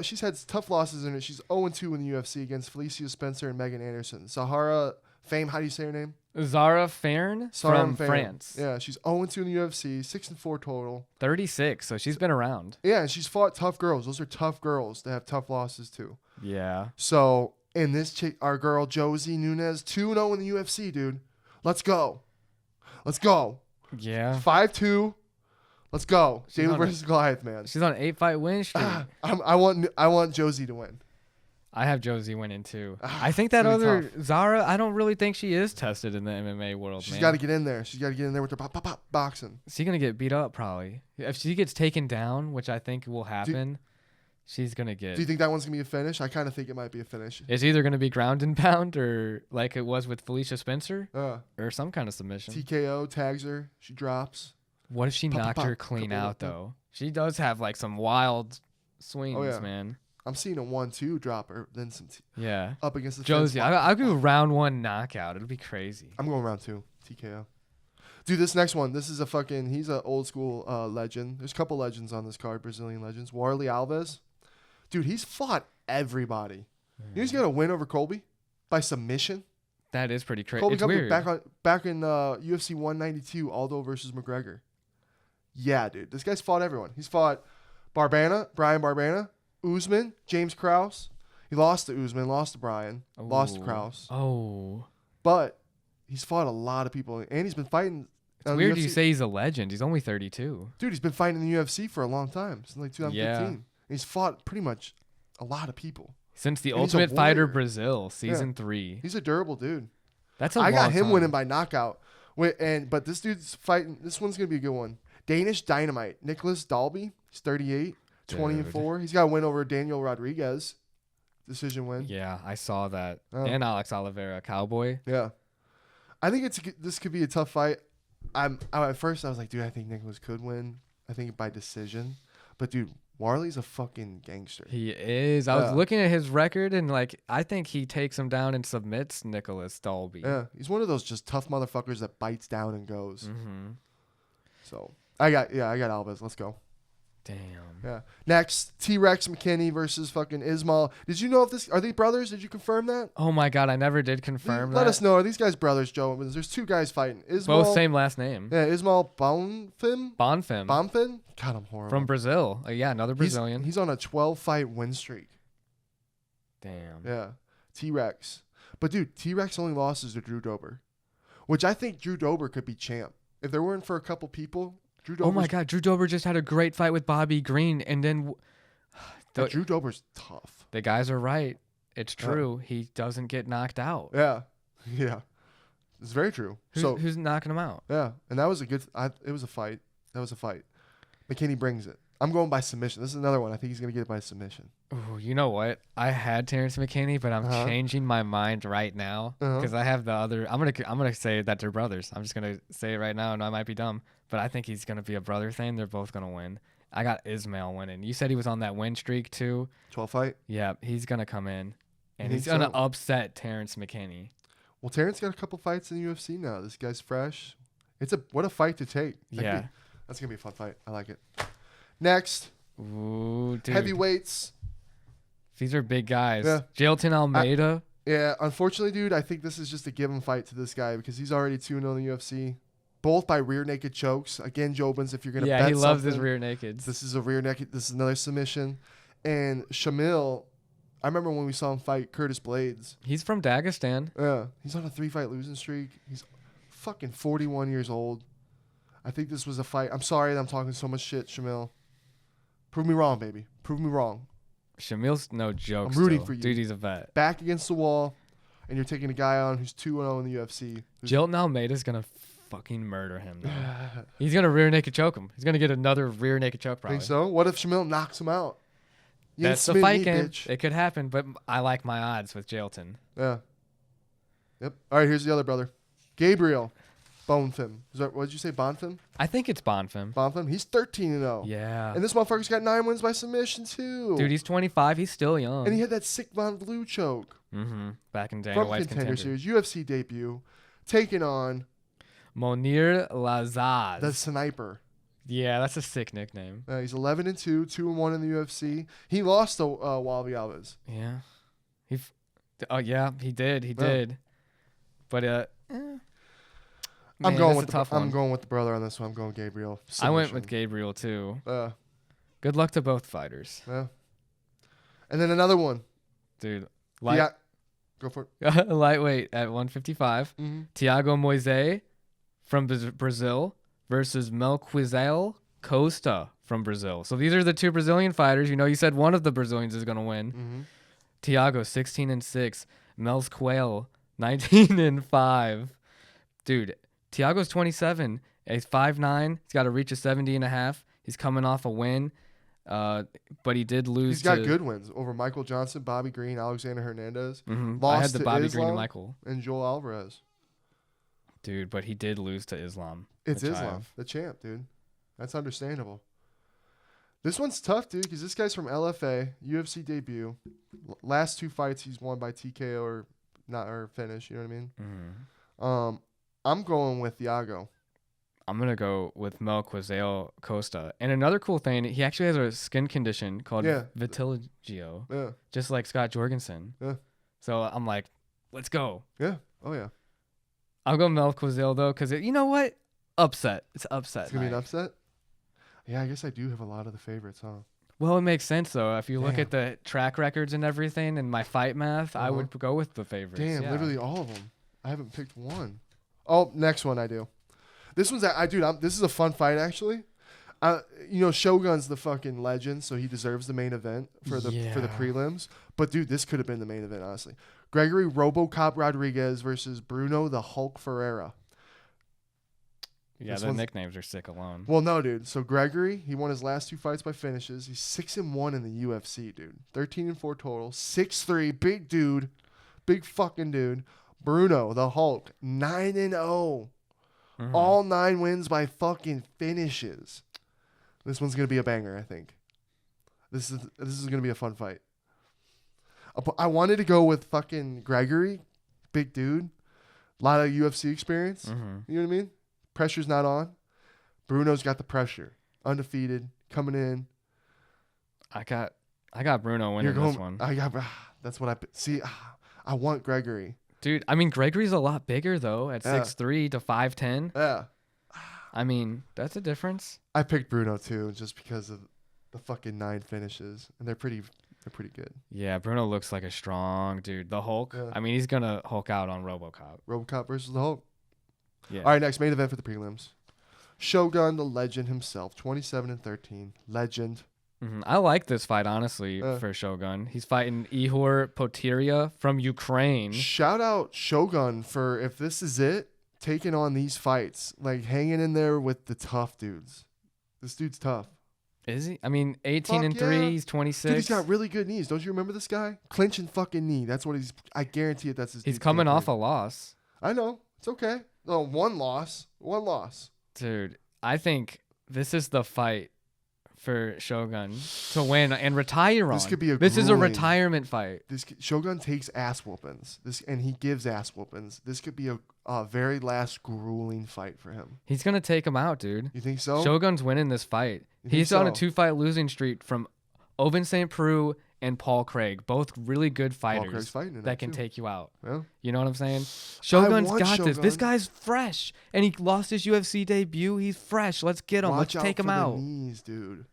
she's had tough losses in it. She's 0-2 in the UFC against Felicia Spencer and Megan Anderson. Sahara Fame, how do you say her name? Zara Farn from Fame. France. Yeah, she's 0-2 in the UFC, 6-4 total. 36, so she's been around. Yeah, and she's fought tough girls. Those are tough girls that have tough losses too. Yeah. So, and this chick, our girl Josie Nunez, 2-0 in the UFC, dude. Let's go. Let's go. Yeah. 5'2". Let's go. She's David on versus Goliath, man. She's on an 8-fight win streak. I want Josie to win. I have Josie winning too. I think that it's gonna other be Zara, I don't really think she is tested in the MMA world, She's man. got to get in there. She's got to get in there with her pop boxing. She's going to get beat up probably. If she gets taken down, which I think will happen, she's going to get... Do you think that one's going to be a finish? I kind of think it might be a finish. It's either going to be ground and pound or like it was with Felicia Spencer or some kind of submission. TKO, tags her. She drops. What if she knocked her clean out, though? She does have like some wild swings, man. I'm seeing a 1-2 drop her, then some Yeah. up against the Josie, fence. I'll go round 1 knockout. It'll be crazy. I'm going round 2, TKO. Dude, this next one, this is he's an old school legend. There's a couple legends on this card, Brazilian legends. Warley Alves. Dude, he's fought everybody. You know he's got a win over Colby by submission. That is pretty crazy. Colby It's Covington weird. back in UFC 192, Aldo versus McGregor. Yeah, dude. This guy's fought everyone. He's fought Brian Barbana, Usman, James Krause. He lost to Usman, lost to Brian, lost to Krause. Oh. But he's fought a lot of people, and he's been fighting. It's weird you say he's a legend. He's only 32. Dude, he's been fighting in the UFC for a long time, since like 2015. Yeah. And he's fought pretty much a lot of people. Since the And he's a Ultimate Fighter warrior. Brazil, season 3. He's a durable dude. That's a I got long him time. winning by knockout. But this dude's fighting. This one's gonna be a good one. Danish Dynamite. Nicholas Dalby. He's 38, 20-4. He's got a win over Daniel Rodriguez. Decision win. Yeah, I saw that. Oh. And Alex Oliveira, Cowboy. Yeah. I think this could be a tough fight. At first I was like, dude, I think Nicholas could win. I think by decision. But dude, Warley's a fucking gangster. He is. I was looking at his record, and like, I think he takes him down and submits Nicholas Dalby. Yeah, he's one of those just tough motherfuckers that bites down and goes. Mm-hmm. So I got Alves. Let's go. Damn. Yeah. Next, T-Rex McKinney versus fucking Ismail. Did you know if are they brothers? Did you confirm that? Oh my God, I never did confirm that. Let us know. Are these guys brothers, Joe? There's two guys fighting. Ismail, Both same last name. Yeah, Ismail Bonfim. Bonfim. God, I'm horrible. From Brazil. Yeah, another Brazilian. He's on a 12-fight win streak. Damn. Yeah. T-Rex. But dude, T-Rex only losses to Drew Dober, which I think Drew Dober could be champ. If there weren't for a couple people, Drew Dober's... Oh my God, Drew Dober just had a great fight with Bobby Green, and then... Drew Dober's tough. The guys are right. It's true. He doesn't get knocked out. Yeah. Yeah. It's very true. Who's knocking him out? Yeah. And that was a good... it was a fight. That was a fight. McKinney brings it. I'm going by submission. This is another one. I think he's going to get it by submission. Ooh, you know what? I had Terrence McKinney, but I'm changing my mind right now because I have the other. I'm gonna say that they're brothers. I'm just gonna say it right now, and I might be dumb, but I think he's gonna be a brother thing. They're both gonna win. I got Ismail winning. You said he was on that win streak too. 12 fight. Yeah, he's gonna come in, and he's gonna upset Terrence McKinney. Well, Terrence got a couple fights in the UFC now. This guy's fresh. What a fight to take. That's gonna be a fun fight. I like it. Next. Ooh, dude. Heavyweights. These are big guys. Yeah. Jailton Almeida. Yeah, unfortunately, dude, I think this is just a given fight to this guy because he's already 2-0 in the UFC. Both by rear naked chokes. Again, Jobins, if you're going to bet he loves something, his rear nakeds. This is a rear naked. This is another submission. And Shamil, I remember when we saw him fight Curtis Blades. He's from Dagestan. Yeah. He's on a 3-fight losing streak. He's fucking 41 years old. I think this was a fight. I'm sorry that I'm talking so much shit, Shamil. Prove me wrong, baby. Prove me wrong. Shamil's no joke. I'm rooting for you. Dude, he's a vet. Back against the wall, and you're taking a guy on who's 2-0 in the UFC. Jailton Almeida's going to fucking murder him, though. He's going to rear naked choke him. He's going to get another rear naked choke, probably. Think so? What if Shamil knocks him out? That's the fight game. Bitch. It could happen, but I like my odds with Jailton. Yeah. Yep. All right, here's the other brother. Gabriel Bonfim. What did you say, Bonfim? I think it's Bonfim. Bonfim? He's 13-0. Yeah. And this motherfucker's got 9 wins by submission, too. Dude, he's 25. He's still young. And he had that sick Von Blue choke. Mm-hmm. Back in Dana From White's Contender Series. UFC debut. Taking on... Monir Lazaz. The Sniper. Yeah, that's a sick nickname. He's 11-2, 2-1 in the UFC. He lost to Walby Alves. Yeah. He did. He did. But, I'm going with the brother on this one. I'm going Gabriel. Submission. I went with Gabriel too. Good luck to both fighters. Yeah. And then another one. Dude. Go for it. Lightweight at 155. Mm-hmm. Thiago Moisés from Brazil versus Melquizael Costa from Brazil. So these are the two Brazilian fighters. You know, you said one of the Brazilians is going to win. Mm-hmm. Thiago 16-6. Melquizael 19-5. Dude, Thiago's 27. He's 5'9". He's got to reach a 70.5. He's coming off a win, but he did lose. He's got good wins over Michael Johnson, Bobby Green, Alexander Hernandez. Mm-hmm. I had the Bobby Green and Michael. And Joel Alvarez. Dude, but he did lose to Islam. It's Islam, the champ, dude. That's understandable. This one's tough, dude, because this guy's from LFA, UFC debut. Last 2 fights he's won by TKO or finish. You know what I mean? Mm-hmm. I'm going with Thiago. I'm going to go with Melquizael Costa. And another cool thing, he actually has a skin condition called vitiligo. Yeah. Just like Scott Jorgensen. Yeah. So I'm like, let's go. Yeah. Oh, yeah. I'll go Melquizael, though, because you know what? Upset. It's upset. It's going to be an upset? Yeah, I guess I do have a lot of the favorites, huh? Well, it makes sense, though. If you look at the track records and everything and my fight math, I would go with the favorites. Damn, literally all of them. I haven't picked one. Oh, next one I do. This one's this is a fun fight actually. Shogun's the fucking legend, so he deserves the main event for the prelims. But dude, this could have been the main event, honestly. Gregory RoboCop Rodriguez versus Bruno the Hulk Ferreira. Yeah, the nicknames are sick alone. Well, no, dude. So Gregory, he won his last 2 fights by finishes. He's 6-1 in the UFC, dude. 13-4 total. 6'3", big dude, big fucking dude. Bruno the Hulk, 9-0. Mm-hmm. All 9 wins by fucking finishes. This one's gonna be a banger, I think. This is gonna be a fun fight. I wanted to go with fucking Gregory, big dude, a lot of UFC experience. Mm-hmm. You know what I mean? Pressure's not on. Bruno's got the pressure, undefeated, coming in. I got Bruno winning this one. That's what I see. I want Gregory, dude. I mean, Gregory's a lot bigger though, at 6'3" to 5'10". Yeah. I mean, that's a difference. I picked Bruno too, just because of the fucking 9 finishes, and they're pretty good. Yeah, Bruno looks like a strong dude. The Hulk. Yeah. I mean, he's gonna Hulk out on RoboCop. RoboCop versus the Hulk. Yeah. All right, next main event for the prelims. Shogun, the legend himself, 27-13, legend. Mm-hmm. I like this fight honestly for Shogun. He's fighting Ihor Potiria from Ukraine. Shout out Shogun for, if this is it, taking on these fights, like hanging in there with the tough dudes. This dude's tough. Is he? I mean, 18-3, he's 26. Dude, he's got really good knees. Don't you remember this guy? Clinching fucking knee. That's what I guarantee it. That's his. He's coming off a loss. I know. It's okay. No, one loss. Dude, I think this is the fight for Shogun to win and retire on. This is a retirement fight. Shogun takes ass whoopings. And he gives ass whoopings. This could be a very last grueling fight for him. He's gonna take him out, dude. You think so? Shogun's winning this fight. He's on a 2-fight losing streak from Ovince St. Preux and Paul Craig, both really good fighters that can take you out. Yeah. You know what I'm saying? Shogun's got this. This guy's fresh, and he lost his UFC debut. He's fresh. Let's get him. Let's take him out. The knees, dude.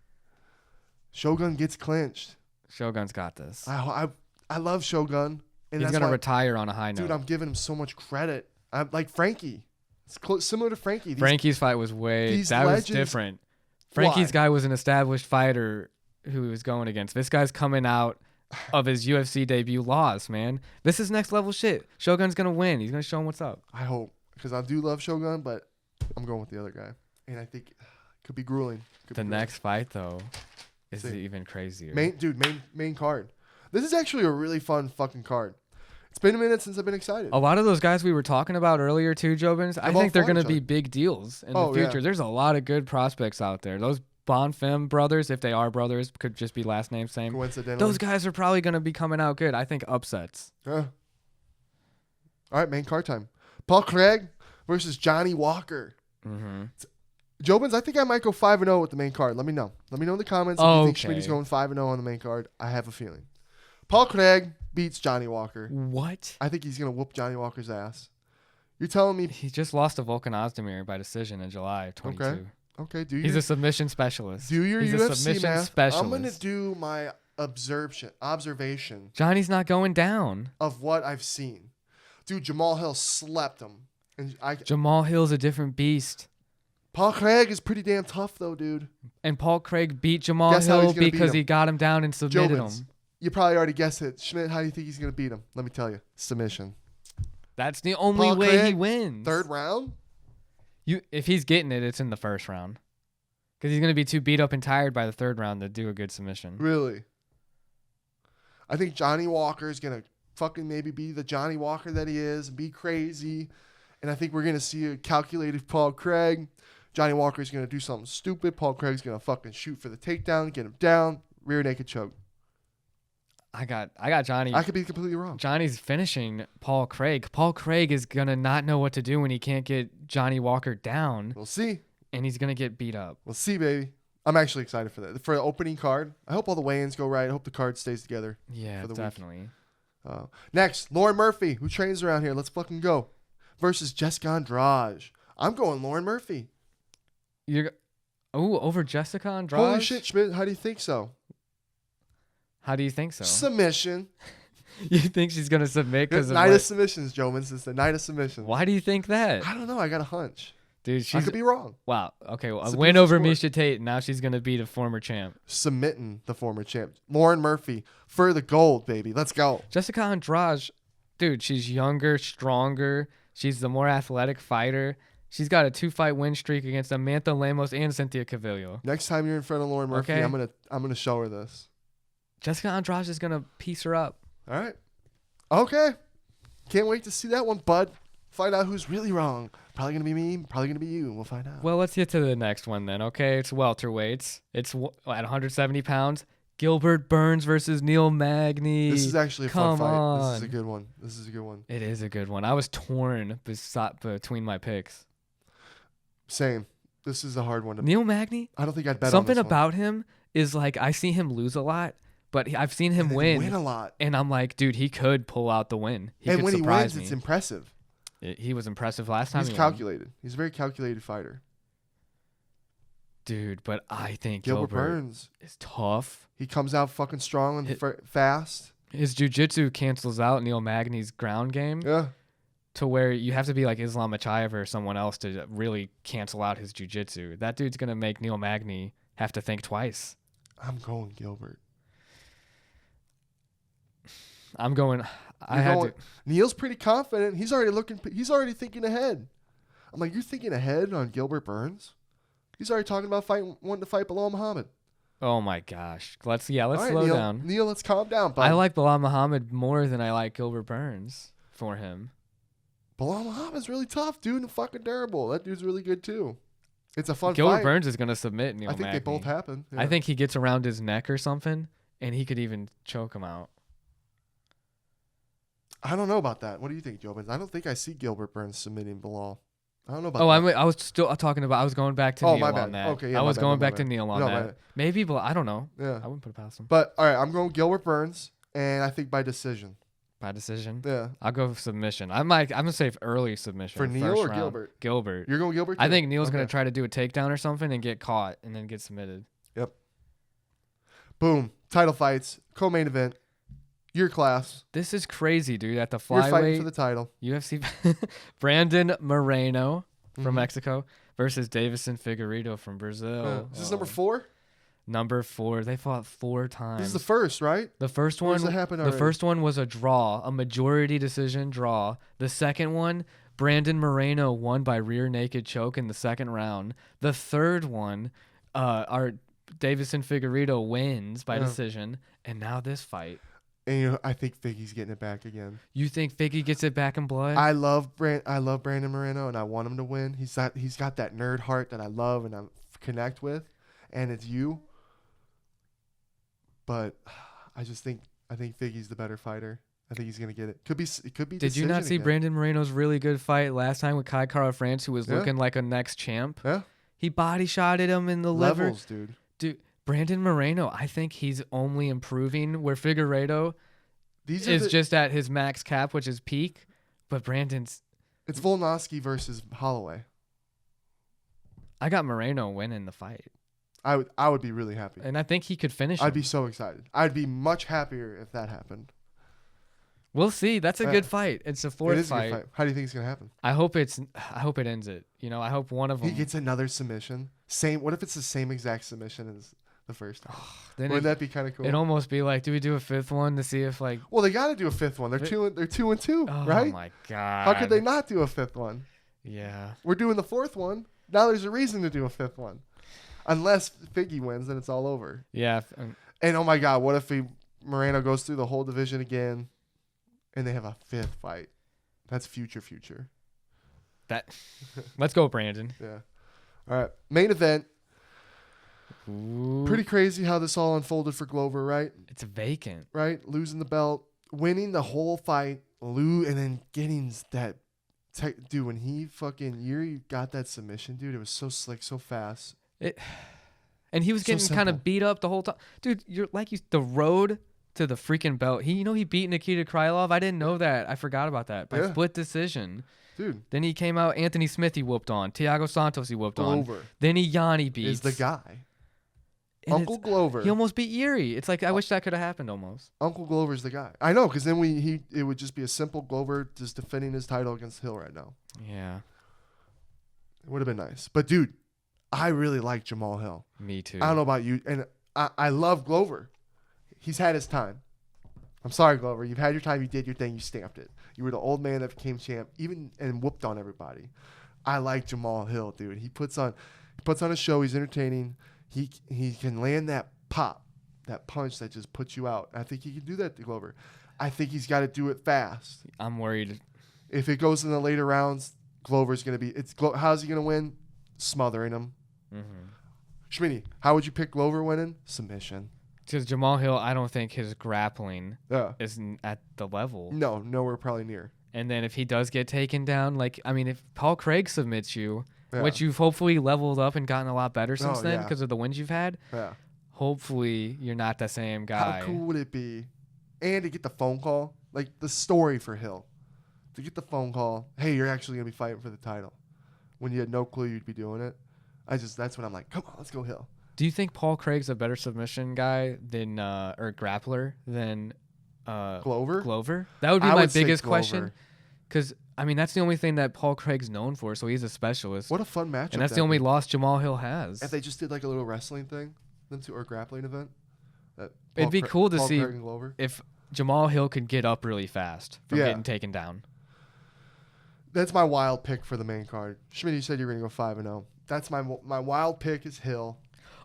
Shogun gets clinched. Shogun's got this. I love Shogun. And he's gonna retire on a high note. Dude, I'm giving him so much credit. I'm like Frankie. It's similar to Frankie. Frankie's fight was was different. Frankie's guy was an established fighter who he was going against. This guy's coming out of his UFC debut loss, man. This is next level shit. Shogun's gonna win. He's gonna show him what's up. I hope, because I do love Shogun, but I'm going with the other guy, and I think it could be grueling. The next fight though is even crazier. Main card. This is actually a really fun fucking card. It's been a minute since I've been excited. A lot of those guys we were talking about earlier too, Jobins, I think they're going to be big deals in the future. Yeah. There's a lot of good prospects out there. Those Bonfim brothers, if they are brothers, could just be last name same. Coincidentally. Those guys are probably going to be coming out good. I think upsets. Yeah. All right, main card time. Paul Craig versus Johnny Walker. Mm-hmm. Jobins, I think I might go 5-0 with the main card. Let me know. Let me know in the comments if you think Schmitty's going 5-0 on the main card. I have a feeling. Paul Craig beats Johnny Walker. What? I think he's going to whoop Johnny Walker's ass. You're telling me... He just lost to Volkan Ozdemir by decision in July of 22. Okay. He's a submission specialist. Do your He's UFC a submission math. specialist. I'm going to do my observation. Johnny's not going down. Of what I've seen. Dude, Jamal Hill slept him. Jamal Hill's a different beast. Paul Craig is pretty damn tough, though, dude. And Paul Craig beat Jamal Hill because he got him down and submitted him. You probably already guessed it. Schmidt, how do you think he's going to beat him? Let me tell you. Submission. That's the only way he wins. Third round? If he's getting it, it's in the first round. Because he's going to be too beat up and tired by the third round to do a good submission. Really? I think Johnny Walker is going to fucking maybe be the Johnny Walker that he is and be crazy. And I think we're going to see a calculated Paul Craig. Johnny Walker is going to do something stupid. Paul Craig's going to fucking shoot for the takedown, get him down, rear naked choke. I got Johnny. I could be completely wrong. Johnny's finishing Paul Craig. Paul Craig is going to not know what to do when he can't get Johnny Walker down. We'll see. And he's going to get beat up. We'll see, baby. I'm actually excited for that. For the opening card, I hope all the weigh-ins go right. I hope the card stays together. Yeah, definitely. Next, Lauren Murphy, who trains around here. Let's fucking go. Versus Jessica Andrade. I'm going Lauren Murphy. Over Jessica Andrade? Holy shit, Schmidt. How do you think so? How do you think so? Submission. You think she's going to submit because of night of submissions, Jobins. It's the night of submissions. Why do you think that? I don't know. I got a hunch. Dude, I she's could be wrong. wow. Okay, well, It's a a win beautiful over sport. Misha Tate. Now she's gonna beat a former champ. Submitting the former champ. Lauren Murphy for the gold, baby. Let's go. Jessica Andrade, dude, she's younger, stronger. She's the more athletic fighter. She's got a 2-fight win streak against Amantha Lemos and Cynthia Cavillo. Next time you're in front of Lauren Murphy, Okay. I'm gonna show her this. Jessica Andrade is gonna piece her up. All right. Okay. Can't wait to see that one, bud. Find out who's really wrong. Probably gonna be me. Probably gonna be you. We'll find out. Well, let's get to the next one then. Okay, it's welterweights. It's at 170 pounds. Gilbert Burns versus Neil Magny. This is actually a Come fun fight. on. This is a good one. This is a good one. It is a good one. I was torn between my picks. Same. This is a hard one. Neil Magny. I don't think I'd bet Something on this about him is like I see him lose a lot, but I've seen him one. win, a lot. and I'm like, dude, he could pull out the win. He And could when he surprise wins, me. it's impressive. He was impressive last time. He's he won. calculated. He's a very calculated fighter. Dude, but I think Gilbert Gilbert Burns. is tough. He comes out fucking strong and Hit- fast. His jiu-jitsu cancels out Neil Magny's ground game Yeah. to where you have to be like Islam Makhachev or someone else to really cancel out his jiu-jitsu. That dude's going to make Neil Magny have to think twice. I'm going Gilbert. I'm going. Neil's pretty confident. He's already thinking ahead. I'm like, you're thinking ahead on Gilbert Burns? He's already talking about wanting to fight Bilal Muhammad. Oh my gosh. Let's All right, slow Neil. down. Neil, let's calm down, bud. I like Bilal Muhammad more than I like Gilbert Burns for him. Bilal Muhammad's really tough, dude, and fucking durable. That dude's really good too. It's a fun Gilbert fight. Burns is going to submit Neil I think Magny. they both happen. I think he gets around his neck or something, and he could even choke him out. I don't know about that. What do you think, Jobins? I don't think I see Gilbert Burns submitting Bilal. I don't know about that. I was still talking about. I was going back to Neil my on bad. that. Okay, yeah, I my was bad, going my back to bad. Neil on No, that. my- Maybe, but I don't know. Yeah. I wouldn't put it past him. But all right, I'm going Gilbert Burns, and I think by decision. By decision. Yeah. I'll go submission. I'm gonna say early submission For Neil first or round. Gilbert? Gilbert. You're going Gilbert? I too? think Neil's gonna Okay. try to do a takedown or something and get caught and then get submitted. Boom. Title fights. Co-main event. Your class. This is crazy, dude. At the You're fighting flyweight for the title. UFC, Brandon Moreno from Mhm. Mexico versus Davison Figueiredo from Brazil. Is this number 4? Number 4. They fought 4 times. This is the first, right? The first Or has one, it happened the already? first one was a draw, a majority decision draw. The second one, Brandon Moreno won by rear naked choke in the second round. The third one, our Davison Figueiredo wins by Yeah. decision, and now this fight. And I think Figgy's getting it back again. You think Figgy gets it back in blood? I love Brandon Moreno, and I want him to win. He's got that nerd heart that I love and I connect with, and it's you. But I think Figgy's the better fighter. I think he's gonna get it. Could be. Did you not decision see again. Brandon Moreno's really good fight last time with Kai Kara France, who was Yeah. looking like a next champ? Yeah. He body shotted him in the liver. Levels, dude. Dude, Brandon Moreno, I think he's only improving where Figueiredo These are is just at his max cap, which is peak. But Brandon's, It's Volkanovski versus Holloway. I got Moreno winning the fight. I would be really happy. And I think he could finish him. I'd be so excited. I'd be much happier if that happened. We'll see. That's a Yeah. good fight. It's a fourth It is a fight. good fight. How do you think it's gonna happen? I hope it ends it. You know, I hope one of them. He gets another submission. Same. What if it's the same exact submission as the first time? then Wouldn't it, that be kind of cool? it'd almost be like, do we do a fifth one to see if like, Well, they got to do a fifth one. They're 2-2, oh right? my God. How could they not do a fifth one? Yeah. We're doing the fourth one. Now there's a reason to do a fifth one. Unless Figgy wins, then it's all over. Yeah. And oh my God, what if Moreno goes through the whole division again and they have a fifth fight? That's future. Let's go, Brandon. Yeah. All right. Main event. Ooh. Pretty crazy how this all unfolded for Glover, right? It's vacant. Right? Losing the belt, winning the whole fight, and then getting that. Dude, when Yuri got that submission, dude, it was so slick, so fast. And he was So getting kind simple. of beat up the whole time. Dude, the road to the freaking belt. He beat Nikita Krylov. I didn't know that. I forgot about that. By Yeah. split decision. Dude, Then he came out. Anthony Smith he whooped on. Thiago Santos he whooped on. Glover Then he Yanni beats. is the guy. And Uncle Glover. He almost beat Yuri. It's like I wish that could have happened almost. Uncle Glover's the guy. I know, because then it would just be a simple Glover just defending his title against Hill right now. Yeah. It would have been nice. But, dude, I really like Jamal Hill. Me too. I don't know about you. And I love Glover. He's had his time. I'm sorry, Glover. You've had your time. You did your thing. You stamped it. You were the old man that became champ, even and whooped on everybody. I like Jamal Hill, dude. He puts on a show. He's entertaining. He can land that pop, that punch that just puts you out. I think he can do that to Glover. I think he's got to do it fast. I'm worried. If it goes in the later rounds, Glover's going to be – how's he going to win? Smothering him. Mm-hmm. Schmitty, how would you pick Glover winning? Submission. Because Jamal Hill, I don't think his grappling Yeah. is at the level. No, nowhere probably near. And then if he does get taken down, if Paul Craig submits you, Yeah. which you've hopefully leveled up and gotten a lot better since then yeah. because of the wins you've had, Yeah. hopefully you're not the same guy. How cool would it be? And to get the phone call, like the story for Hill. To get the phone call, hey, you're actually going to be fighting for the title. When you had no clue you'd be doing it. That's when I'm like, come on, let's go Hill. Do you think Paul Craig's a better submission guy than or grappler than Glover? That would be I my would say biggest Glover. question. Because, that's the only thing that Paul Craig's known for, so he's a specialist. What a fun matchup. And that's the only loss Jamal Hill has. If they just did like a little wrestling thing, or a grappling event. It'd be cool to see Craig and Glover. if Jamal Hill could get up really fast from Yeah. getting taken down. That's my wild pick for the main card. Schmidt, you said you were going to go 5-0. That's my wild pick is Hill.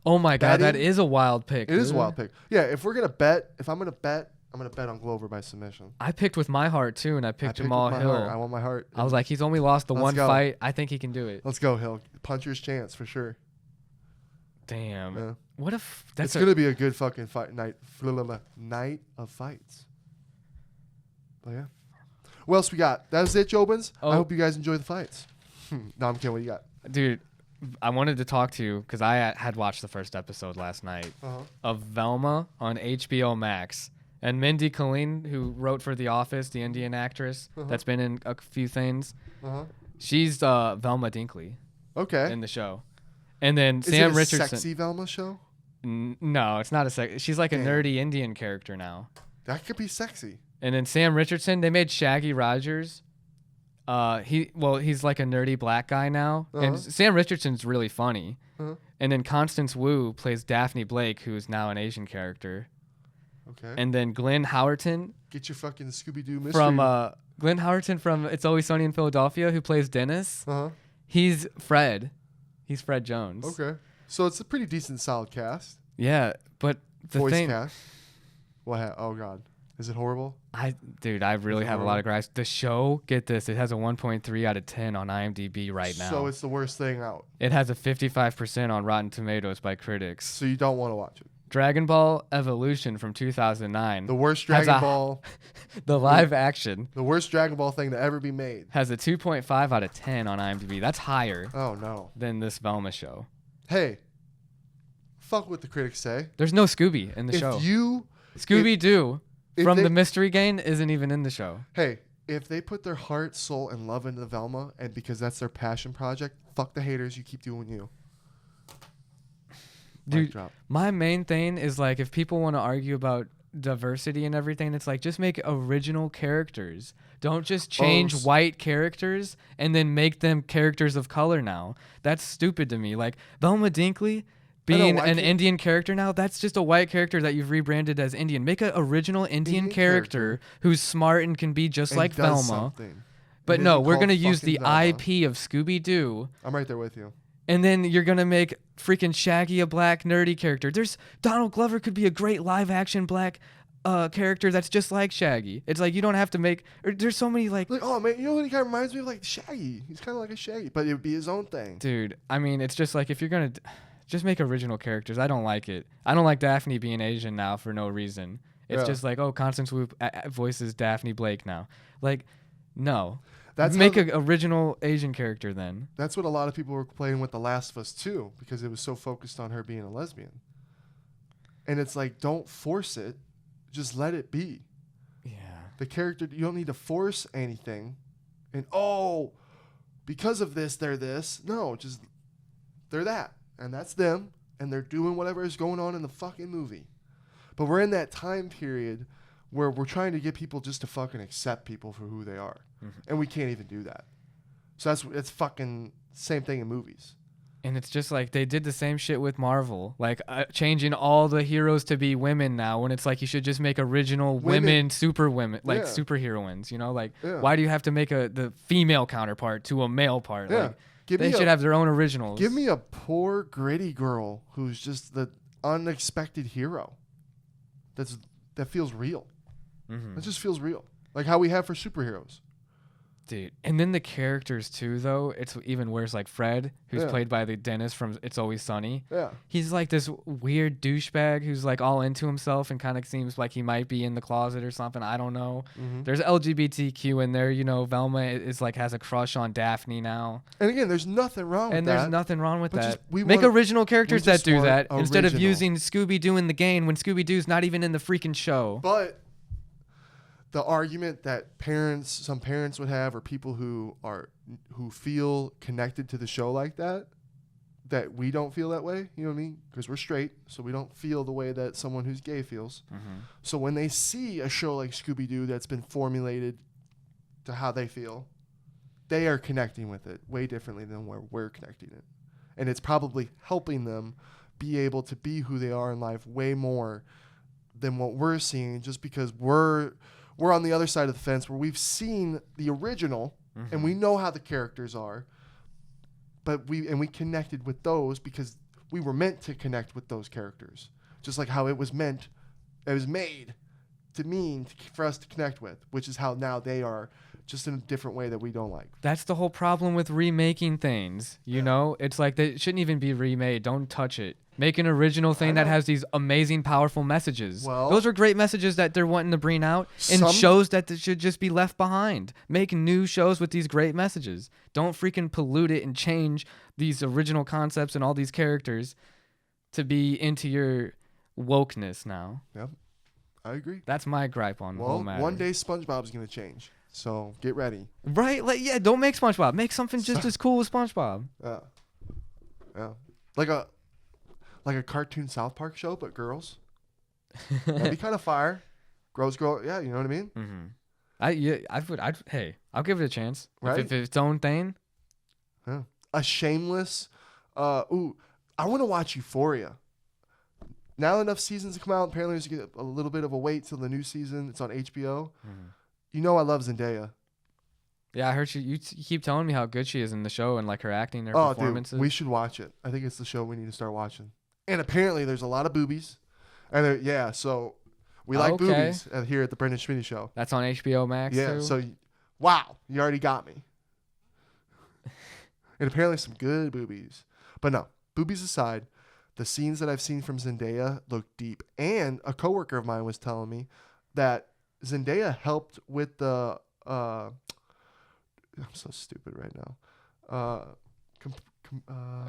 Oh my God, that Betting? is a wild pick. It is a wild pick. Yeah, if I'm going to bet, I'm going to bet on Glover by submission. I picked with my heart too, and I picked Jamal with my Hill. heart. I want my heart. I was like, he's only lost the Let's one go. fight. I think he can do it. Let's go, Hill. Puncher's chance for sure. Damn. Yeah. What if that's It's going to be a good fucking fight night. Night of fights. But yeah. What else we got? That was it, Jobins. Oh. I hope you guys enjoy the fights. No, I'm kidding. What do you got? Dude, I wanted to talk to you because I had watched the first episode last night of Velma on HBO Max. And Mindy Kaling, who wrote for The Office, the Indian actress that's been in a few things, she's Velma Dinkley Okay. in the show. And then Is Sam it a Richardson. sexy Velma show? No, it's not a sex. She's like a Damn. nerdy Indian character now. That could be sexy. And then Sam Richardson, they made Shaggy Rogers. He's like a nerdy black guy now. And Sam Richardson's really funny. And then Constance Wu plays Daphne Blake, who's now an Asian character. Okay. And then Glenn Howerton Get your fucking Scooby-Doo mystery. from It's Always Sunny in Philadelphia, who plays Dennis. He's Fred. He's Fred Jones. Okay. So it's a pretty decent, solid cast. Yeah, but the Voice thing, cast. Oh, God. Is it horrible? I really have a lot of gripes. The show, get this, it has a 1.3 out of 10 on IMDb right now. So it's the worst thing out. It has a 55% on Rotten Tomatoes by critics. So you don't want to watch it. Dragon Ball Evolution from 2009. The worst Dragon Ball. The live action. The worst Dragon Ball thing to ever be made. Has a 2.5 out of 10 on IMDb. That's higher Oh, no. than this Velma show. Hey. Fuck what the critics say. There's no Scooby in the show. Scooby-Doo from the Mystery Game isn't even in the show. Hey, if they put their heart, soul, and love into Velma, and because that's their passion project, fuck the haters. You keep doing you. Dude, my main thing is like if people want to argue about diversity and everything, it's like just make original characters. Don't just change white characters and then make them characters of color now. That's stupid to me. Like Velma Dinkley being an Indian character now, that's just a white character that you've rebranded as Indian. Make an original Indian character who's smart and can be just like Velma. Something. But no, we're going to use the IP of Scooby-Doo. I'm right there with you. And then you're going to make freaking Shaggy a black nerdy character. Donald Glover could be a great live action black character that's just like Shaggy. It's like you don't have to make there's so many like oh man, you know what he kind of reminds me of? Like Shaggy. He's kind of like a Shaggy, but it would be his own thing. Dude, I mean, it's just like if you're going to just make original characters. I don't like it. I don't like Daphne being Asian now for no reason. It's just like, oh, Constance Wu voices Daphne Blake now. Like, no. Make an original Asian character then. That's what a lot of people were playing with The Last of Us too, because it was so focused on her being a lesbian. And it's like, don't force it. Just let it be. Yeah. The character, you don't need to force anything. And, because of this, they're this. No, just, they're that. And that's them. And they're doing whatever is going on in the fucking movie. But we're in that time period where we're trying to get people just to fucking accept people for who they are. Mm-hmm. And we can't even do that. So it's fucking Same thing in movies. And it's just like they did the same shit with Marvel, like changing all the heroes to be women now. When it's like you should just make original women super women, like superheroines. You know, like why do you have to make the female counterpart to a male part? Yeah. Like, they should have their own originals. Give me a poor gritty girl who's just the unexpected hero. That feels real. That just feels real, like how we have for superheroes. Dude, and then the characters too, though, it's even worse. Like Fred, who's played by the dentist from It's Always Sunny. Yeah. He's like this weird douchebag who's like all into himself and kind of seems like he might be in the closet or something. I don't know. There's LGBTQ in there. You know, Velma is like has a crush on Daphne now. And again, there's nothing wrong with that. And there's nothing wrong with that. We Make original characters that do that instead of original. using Scooby-Doo in the game when Scooby-Doo's not even in the freaking show. But the argument that some parents would have, or people who feel connected to the show like that we don't feel that way, you know what I mean? Because we're straight, so we don't feel the way that someone who's gay feels. So when they see a show like Scooby-Doo that's been formulated to how they feel, they are connecting with it way differently than where we're connecting it. And it's probably helping them be able to be who they are in life way more than what we're seeing, just because we're on the other side of the fence where we've seen the original and we know how the characters are, but we connected with those because we were meant to connect with those characters, just like how it was made for us to connect with, which is how now they are, just in a different way that we don't like. That's the whole problem with remaking things. You know, it's like they shouldn't even be remade. Don't touch it. Make an original thing that has these amazing, powerful messages. Well, those are great messages that they're wanting to bring out, and shows that should just be left behind. Make new shows with these great messages. Don't freaking pollute it and change these original concepts and all these characters to be into your wokeness now. Yep, I agree. That's my gripe on the whole matter. One day SpongeBob's going to change, so get ready. Right? Like, yeah, don't make SpongeBob. Make something just as cool as SpongeBob. Yeah. Like a cartoon South Park show, but girls. That'd be kind of fire. Girls grow. Yeah, you know what I mean? Hey, I'll give it a chance. Right? If it's its own thing. Yeah. A shameless. I want to watch Euphoria. Now enough seasons to come out. Apparently, there's a little bit of a wait till the new season. It's on HBO. You know I love Zendaya. Yeah, I heard you keep telling me how good she is in the show and like her acting, her performances. Dude, we should watch it. I think it's the show we need to start watching. And apparently there's a lot of boobies. And so we like boobies here at the BrendenSchmitty Show. That's on HBO Max too? So, wow, you already got me. And apparently some good boobies. But no, boobies aside, the scenes that I've seen from Zendaya look deep. And a coworker of mine was telling me that Zendaya helped with the... I'm so stupid right now.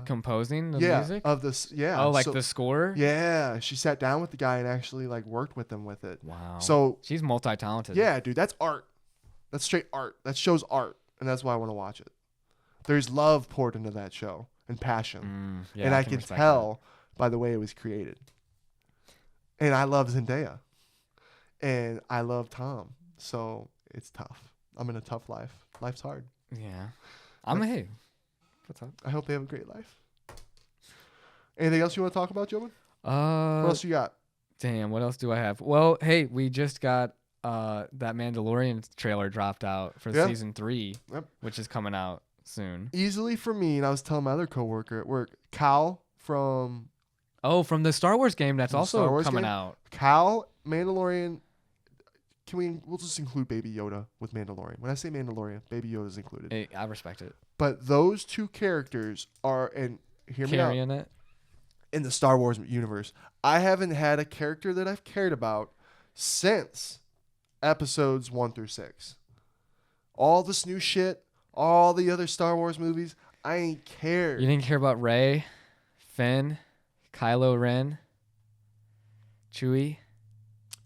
Composing the music of this, the score. Yeah, she sat down with the guy and actually like worked with him with it. Wow. So she's multi-talented. Yeah, dude, that's art. That's straight art. That show's art, and that's why I want to watch it. There's love poured into that show and passion, and I can tell by the way it was created. And I love Zendaya, and I love Tom, so it's tough. I'm in a tough life. Life's hard. Yeah, hey. What's up? I hope they have a great life. Anything else you want to talk about, Jobin? What else you got? Damn, what else do I have? Well, hey, we just got that Mandalorian trailer dropped out for season 3, which is coming out soon. Easily for me, and I was telling my other coworker at work, Cal from the Star Wars game that's also coming out. Cal, Mandalorian. We'll just include Baby Yoda with Mandalorian. When I say Mandalorian, Baby Yoda is included. Hey, I respect it. But those two characters are, and hear me out, in the Star Wars universe. I haven't had a character that I've cared about since episodes 1 through 6. All this new shit, all the other Star Wars movies, I ain't cared. You didn't care about Rey, Finn, Kylo Ren, Chewie?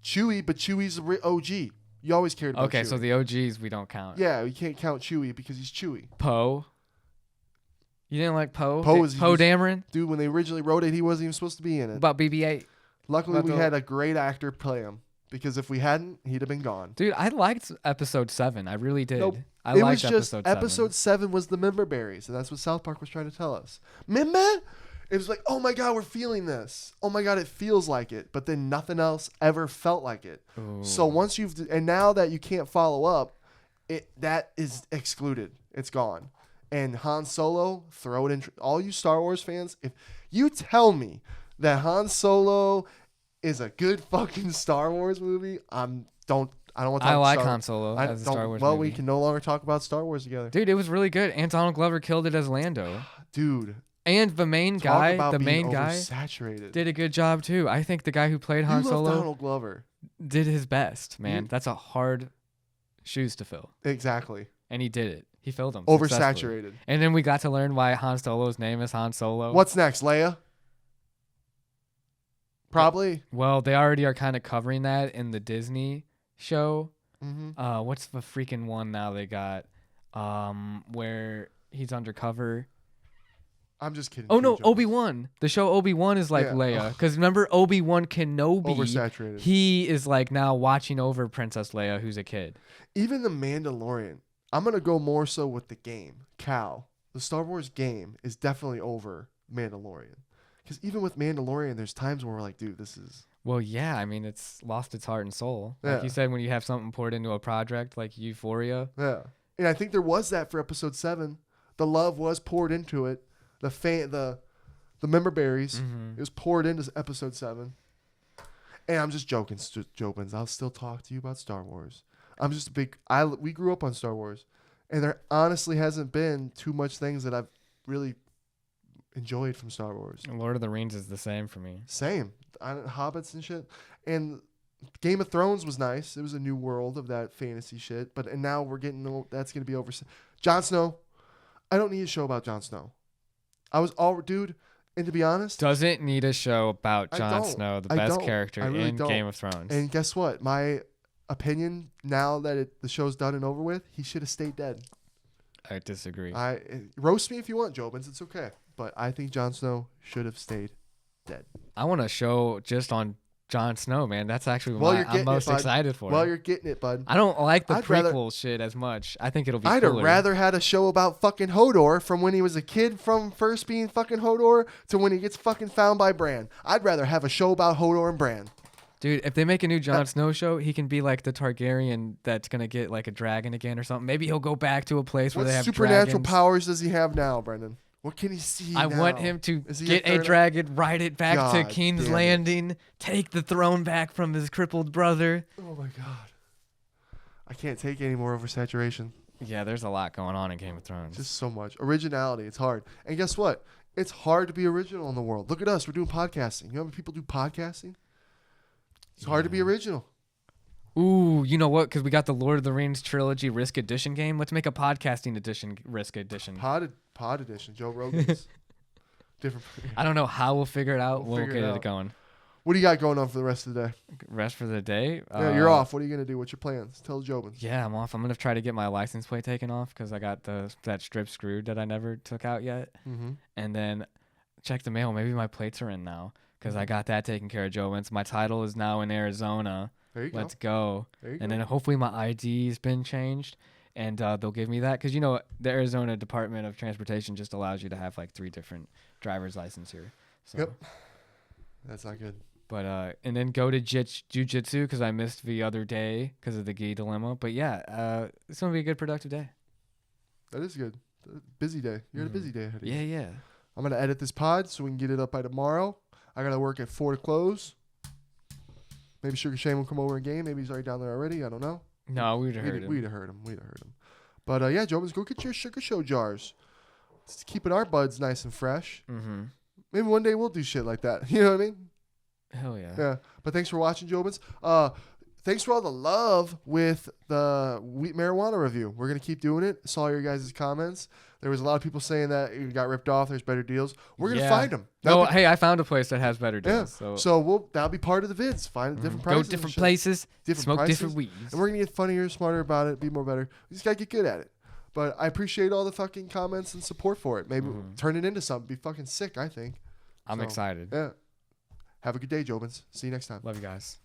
Chewie, but Chewie's the OG. You always cared about Chewie. Okay, so the OGs we don't count. Yeah, we can't count Chewie because he's Chewie. Poe. You didn't like Poe? Poe Dameron? Dude, when they originally wrote it, he wasn't even supposed to be in it. About BB-8. Luckily, we had a great actor play him. because if we hadn't, he'd have been gone. Dude, I liked episode 7. I really did. Nope. I It liked was just episode 7. episode 7 was the member berries, and that's what South Park was trying to tell us. Member? It was like, oh my God, we're feeling this. Oh my God, it feels like it. But then nothing else ever felt like it. Ooh. So once and now that you can't follow up, that is excluded. It's gone. And Han Solo, throw it in. All you Star Wars fans, if you tell me that Han Solo is a good fucking Star Wars movie, I don't want to talk I like Star Han Solo as a Star Wars Well, movie. we can no longer talk about Star Wars together. Dude, it was really good. And Donald Glover killed it as Lando. Dude. And the main Talk guy, about the being main guy, oversaturated. did a good job too. I think the guy who played Han You love Solo Donald Glover. did his best, man. You- That's a hard shoes to fill. Exactly. And he did it. He filled them. Oversaturated. Successfully. And then we got to learn why Han Solo's name is Han Solo. What's next, Leia? Probably. Well, they already are kind of covering that in the Disney show. Mm-hmm. What's the freaking one now they got? Where he's undercover. I'm just kidding. Oh no, Jones. Obi-Wan. The show Obi-Wan is like Yeah. Leia. Because remember Obi-Wan Kenobi. Oversaturated. He is like now watching over Princess Leia, who's a kid. Even the Mandalorian. I'm gonna go more so with the game. Cal. The Star Wars game is definitely over Mandalorian. Because even with Mandalorian, there's times where we're like, dude, this is. Well, yeah. I mean, it's lost its heart and soul. Yeah. Like you said, when you have something poured into a project like Euphoria. Yeah. And I think there was that for episode 7. The love was poured into it. The member berries. Mm-hmm. It was poured into episode 7. And I'm just joking, Jobins. I'll still talk to you about Star Wars. I'm just a big. We grew up on Star Wars, and there honestly hasn't been too much things that I've really enjoyed from Star Wars. Lord of the Rings is the same for me. Same, Hobbits and shit, and Game of Thrones was nice. It was a new world of that fantasy shit. And now we're getting that's gonna be over. Jon Snow. I don't need a show about Jon Snow. Dude. And to be honest, Doesn't need a show about Jon don't. Snow, the I best don't. character I really in don't. Game of Thrones. and guess what? My opinion now that the show's done and over with, he should have stayed dead. I disagree. Roast me if you want, Jobins. It's okay. But I think Jon Snow should have stayed dead. I want a show just on Jon Snow, man. That's actually Well, what you're I'm getting most it, bud. excited for. Well, you're getting it, bud. I don't like the I'd rather- prequel shit as much. I think it'll be I'd have cooler. rather had a show about fucking Hodor from when he was a kid, from first being fucking Hodor to when he gets fucking found by Bran. I'd rather have a show about Hodor and Bran. Dude, if they make a new Jon Snow show, he can be like the Targaryen that's going to get like a dragon again or something. Maybe he'll go back to a place where What they have supernatural dragons. powers does he have now, Brendan? What can he see I now? want him to Is he get a third- dragon, ride it back God to King's damn it. Landing, take the throne back from his crippled brother. Oh my god. I can't take any more oversaturation. Yeah, there's a lot going on in Game of Thrones. Just so much. Originality. It's hard. And guess what? It's hard to be original in the world. Look at us. We're doing podcasting. You know how many people do podcasting? It's hard to be original. Ooh, you know what? Because we got the Lord of the Rings trilogy Risk Edition game. Let's make a podcasting edition, Risk Edition. Pod edition. Joe Rogan's. Different. I don't know how we'll figure it out. We'll We'll figure get it it out. going. What do you got going on for the rest of the day? Rest for the day. Yeah, you're off. What are you going to do? What's your plans? Tell Jobins. Yeah, I'm off. I'm gonna try to get my license plate taken off because I got that strip screwed that I never took out yet. Mm-hmm. And then check the mail. Maybe my plates are in now because I got that taken care of. Jobins. My title is now in Arizona. There you Let's go. go. There you And go. then hopefully my ID's been changed, and they'll give me that because you know the Arizona Department of Transportation just allows you to have like 3 different driver's license here. So. Yep. That's not good. But and then go to jiu-jitsu because I missed the other day because of the gi dilemma. But yeah, it's gonna be a good productive day. That is good. Busy day. You're at a busy day ahead of you. Yeah. I'm going to edit this pod so we can get it up by tomorrow. I got to work at 4 to close. Maybe Sugar Shane will come over and game. Maybe he's already down there already. I don't know. No, we'd have heard him. We'd have heard him. But yeah, Jobins, go get your Sugar Show jars. It's keeping our buds nice and fresh. Mm-hmm. Maybe one day we'll do shit like that. You know what I mean? Hell yeah. Yeah. But thanks for watching, Jobins. Thanks for all the love with the wheat marijuana review. We're going to keep doing it. Saw your guys' comments. There was a lot of people saying that you got ripped off. There's better deals. We're going to find them. No, hey, I found a place that has better deals. Yeah. So, So that'll be part of the vids. Find different prices. go and different shit. places, Different smoke prices. different weeds. And we're going to get funnier, smarter about it, be more better. We just got to get good at it. But I appreciate all the fucking comments and support for it. Maybe turn it into something. Be fucking sick, I think. I'm excited. Yeah. Have a good day, Jobins. See you next time. Love you guys.